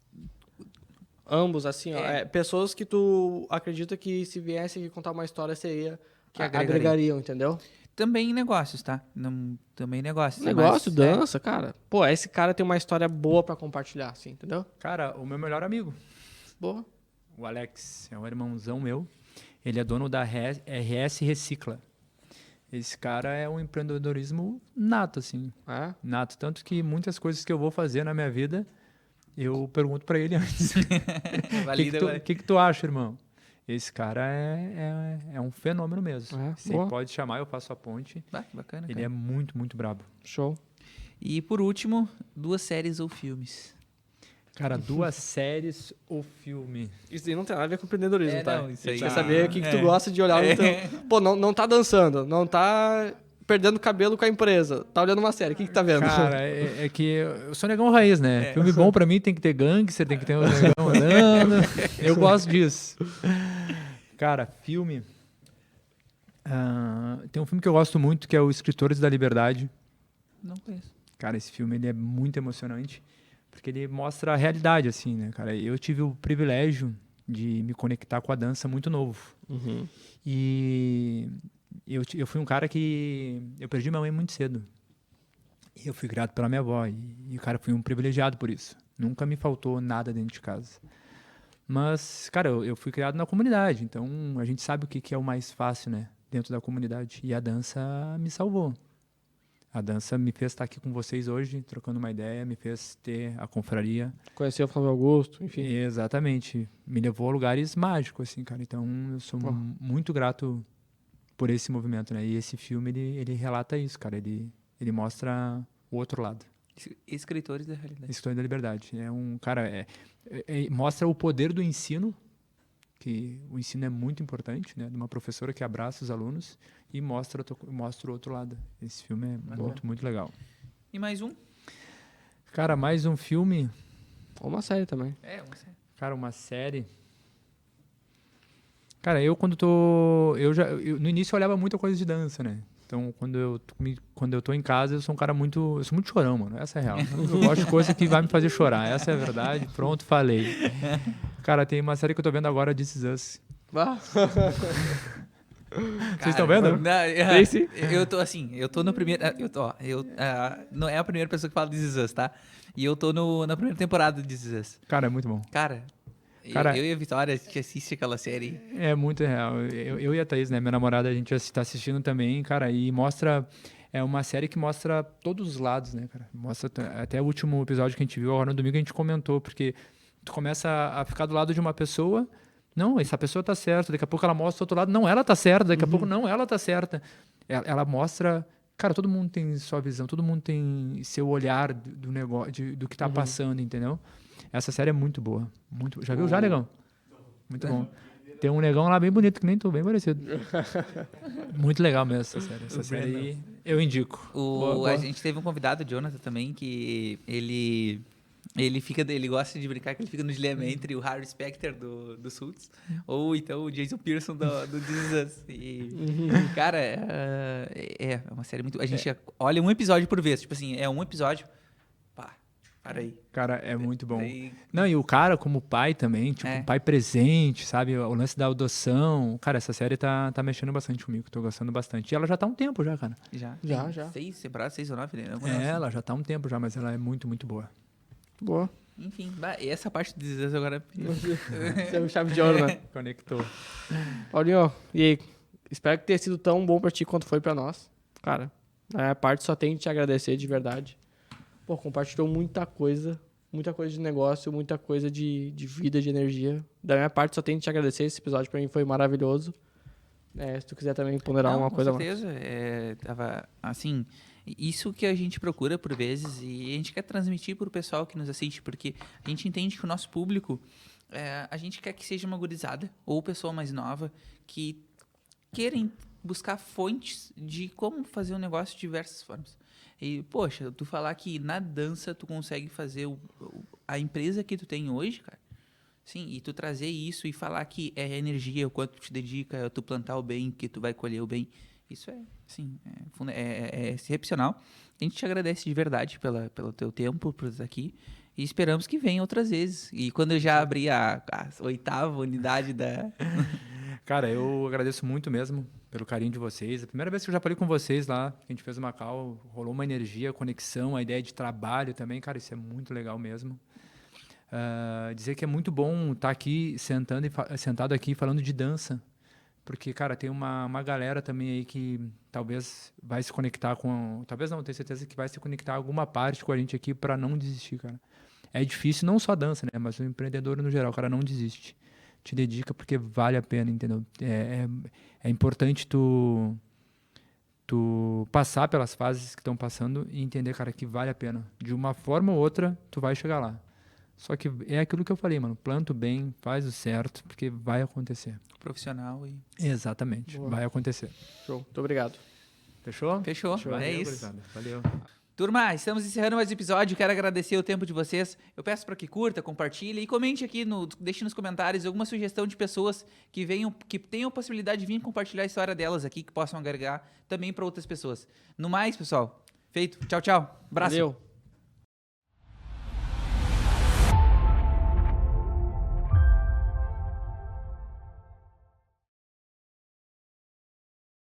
Ambos, assim, ó. Pessoas que tu acredita que se viesse aqui contar uma história seria... Que agregariam, entendeu? Também em negócios, tá? Também em negócios. Negócio, mas, dança, cara. Pô, esse cara tem uma história boa pra compartilhar, assim, entendeu? Cara, o meu melhor amigo, Boa. o Alex, é um irmãozão meu. Ele é dono da RS Recicla. Esse cara é um empreendedorismo nato, assim. É? Nato. Tanto que muitas coisas que eu vou fazer na minha vida, eu pergunto pra ele antes. O que tu acha, irmão? Esse cara é um fenômeno mesmo. Você boa. pode chamar, eu faço a ponte. Que bacana, Ele cara. é muito, muito brabo. Show. E por último, 2 séries ou filmes. Cara, 2 séries ou filme? Isso aí não tem nada a ver com empreendedorismo, tá? Não, isso A aí. gente quer saber o que tu gosta de olhar no teu... Pô, não tá dançando, não tá perdendo cabelo com a empresa, tá olhando uma série, o que tá vendo? Cara, é que eu sou negão raiz, né? Filme bom pra mim tem que ter gangster, tem que ter um negão andando. Eu gosto disso. Cara, filme... tem um filme que eu gosto muito, que é o Escritores da Liberdade. Não conheço. Cara, esse filme ele é muito emocionante, porque ele mostra a realidade, assim, né, cara? Eu tive o privilégio de me conectar com a dança muito novo. Uhum. E eu fui um cara que... Eu perdi minha mãe muito cedo. E eu fui criado pela minha avó. E cara, fui um privilegiado por isso. Nunca me faltou nada dentro de casa. Mas, cara, eu fui criado na comunidade. Então, a gente sabe o que é o mais fácil, né? Dentro da comunidade. E a dança me salvou. A dança me fez estar aqui com vocês hoje, trocando uma ideia, me fez ter a confraria. Conhecer o Flávio Augusto, enfim. Exatamente. Me levou a lugares mágicos, assim, cara. Então, eu sou muito grato por esse movimento, né? E esse filme, ele relata isso, cara. Ele mostra o outro lado. Escritores da realidade. Escritor da Liberdade. É um cara... mostra o poder do ensino, que o ensino é muito importante, né? De uma professora que abraça os alunos e mostra o outro lado. Esse filme é muito, muito legal. E mais um? Cara, mais um filme... Ou uma série também. Uma série. Cara, uma série... Cara, eu no início eu olhava muita coisa de dança, né? Então, quando eu tô em casa, eu sou muito chorão, mano. Essa é a real. Eu gosto de coisa que vai me fazer chorar. Essa é a verdade. Pronto, falei. Cara, tem uma série que eu tô vendo agora, This Is Us. Vocês estão vendo? Eu tô no primeiro... não é a primeira pessoa que fala This Is Us, tá? E eu tô na primeira temporada de This Is Us. Cara, é muito bom. Cara, eu e a Vitória, a gente assiste aquela série. É muito real. Eu e a Thaís, né, minha namorada, a gente está assistindo também, cara, e mostra... É uma série que mostra todos os lados, né, cara? Mostra até o último episódio que a gente viu, agora no domingo a gente comentou, porque tu começa a ficar do lado de uma pessoa, não, essa pessoa tá certa, daqui a pouco ela mostra o outro lado, não, ela tá certa, daqui a pouco, não, ela tá certa. Ela mostra... Cara, todo mundo tem sua visão, todo mundo tem seu olhar do negócio, do que tá passando, entendeu? Essa série é muito boa. Já viu já, negão? Muito bom. Tem um negão lá bem bonito, que nem tu, bem parecido. Muito legal mesmo essa série. Essa série aí eu indico. A gente teve um convidado, o Jonathan, também, que ele gosta de brincar que ele fica no dilema entre o Harry Specter do Suits ou então o Jason Pearson do This Is Us. E, cara, é uma série muito... A gente olha um episódio por vez. Tipo assim, é um episódio... Pá, para aí. Cara, é muito bom. Não, e o cara como pai também, tipo, um pai presente, sabe? O lance da adoção. Cara, essa série tá mexendo bastante comigo, tô gostando bastante. E ela já tá há um tempo já, cara. Já. 6 temporadas, 6 ou 9, né? Ela já tá há um tempo já, mas ela é muito, muito boa. Boa. Enfim, essa parte do This Is Us agora... Você é um chave de ouro, né? Conectou. Paulinho, e aí? Espero que tenha sido tão bom pra ti quanto foi pra nós. Cara, da minha parte só tenho que te agradecer de verdade. Pô, compartilhou muita coisa de negócio, muita coisa de vida, de energia. Da minha parte só tenho que te agradecer. Esse episódio pra mim foi maravilhoso. Se tu quiser também ponderar uma coisa mais. Com certeza. Tava, assim... Isso que a gente procura por vezes e a gente quer transmitir para o pessoal que nos assiste, porque a gente entende que o nosso público, a gente quer que seja uma gurizada ou pessoa mais nova que querem buscar fontes de como fazer um negócio de diversas formas. E, poxa, tu falar que na dança tu consegue fazer a empresa que tu tem hoje, cara, sim, e tu trazer isso e falar que é energia, o quanto tu te dedica, tu plantar o bem, que tu vai colher o bem. Isso é, sim, é excepcional. A gente te agradece de verdade pelo teu tempo, por estar aqui. E esperamos que venha outras vezes. E quando eu já abrir a 8ª unidade da... Cara, eu agradeço muito mesmo pelo carinho de vocês. A primeira vez que eu já falei com vocês lá, a gente fez uma call, rolou uma energia, conexão, a ideia de trabalho também. Cara, isso é muito legal mesmo. Dizer que é muito bom estar aqui sentado aqui falando de dança. Porque, cara, tem uma galera também aí que talvez vai se conectar com... Talvez não, tenho certeza que vai se conectar alguma parte com a gente aqui para não desistir, cara. É difícil, não só a dança, né? Mas o empreendedor no geral, o cara não desiste. Te dedica porque vale a pena, entendeu? É importante tu passar pelas fases que estão passando e entender, cara, que vale a pena. De uma forma ou outra, tu vai chegar lá. Só que é aquilo que eu falei, mano. Planta o bem, faz o certo, porque vai acontecer. Profissional e... Exatamente. Boa. Vai acontecer. Show. Muito obrigado. Fechou? Fechou. Valeu, É isso. gurizada. Valeu. Turma, estamos encerrando mais um episódio. Quero agradecer o tempo de vocês. Eu peço para que curta, compartilhe e comente aqui, deixe nos comentários alguma sugestão de pessoas que tenham a possibilidade de vir compartilhar a história delas aqui, que possam agregar também para outras pessoas. No mais, pessoal, feito. Tchau, tchau. Abraço. Valeu.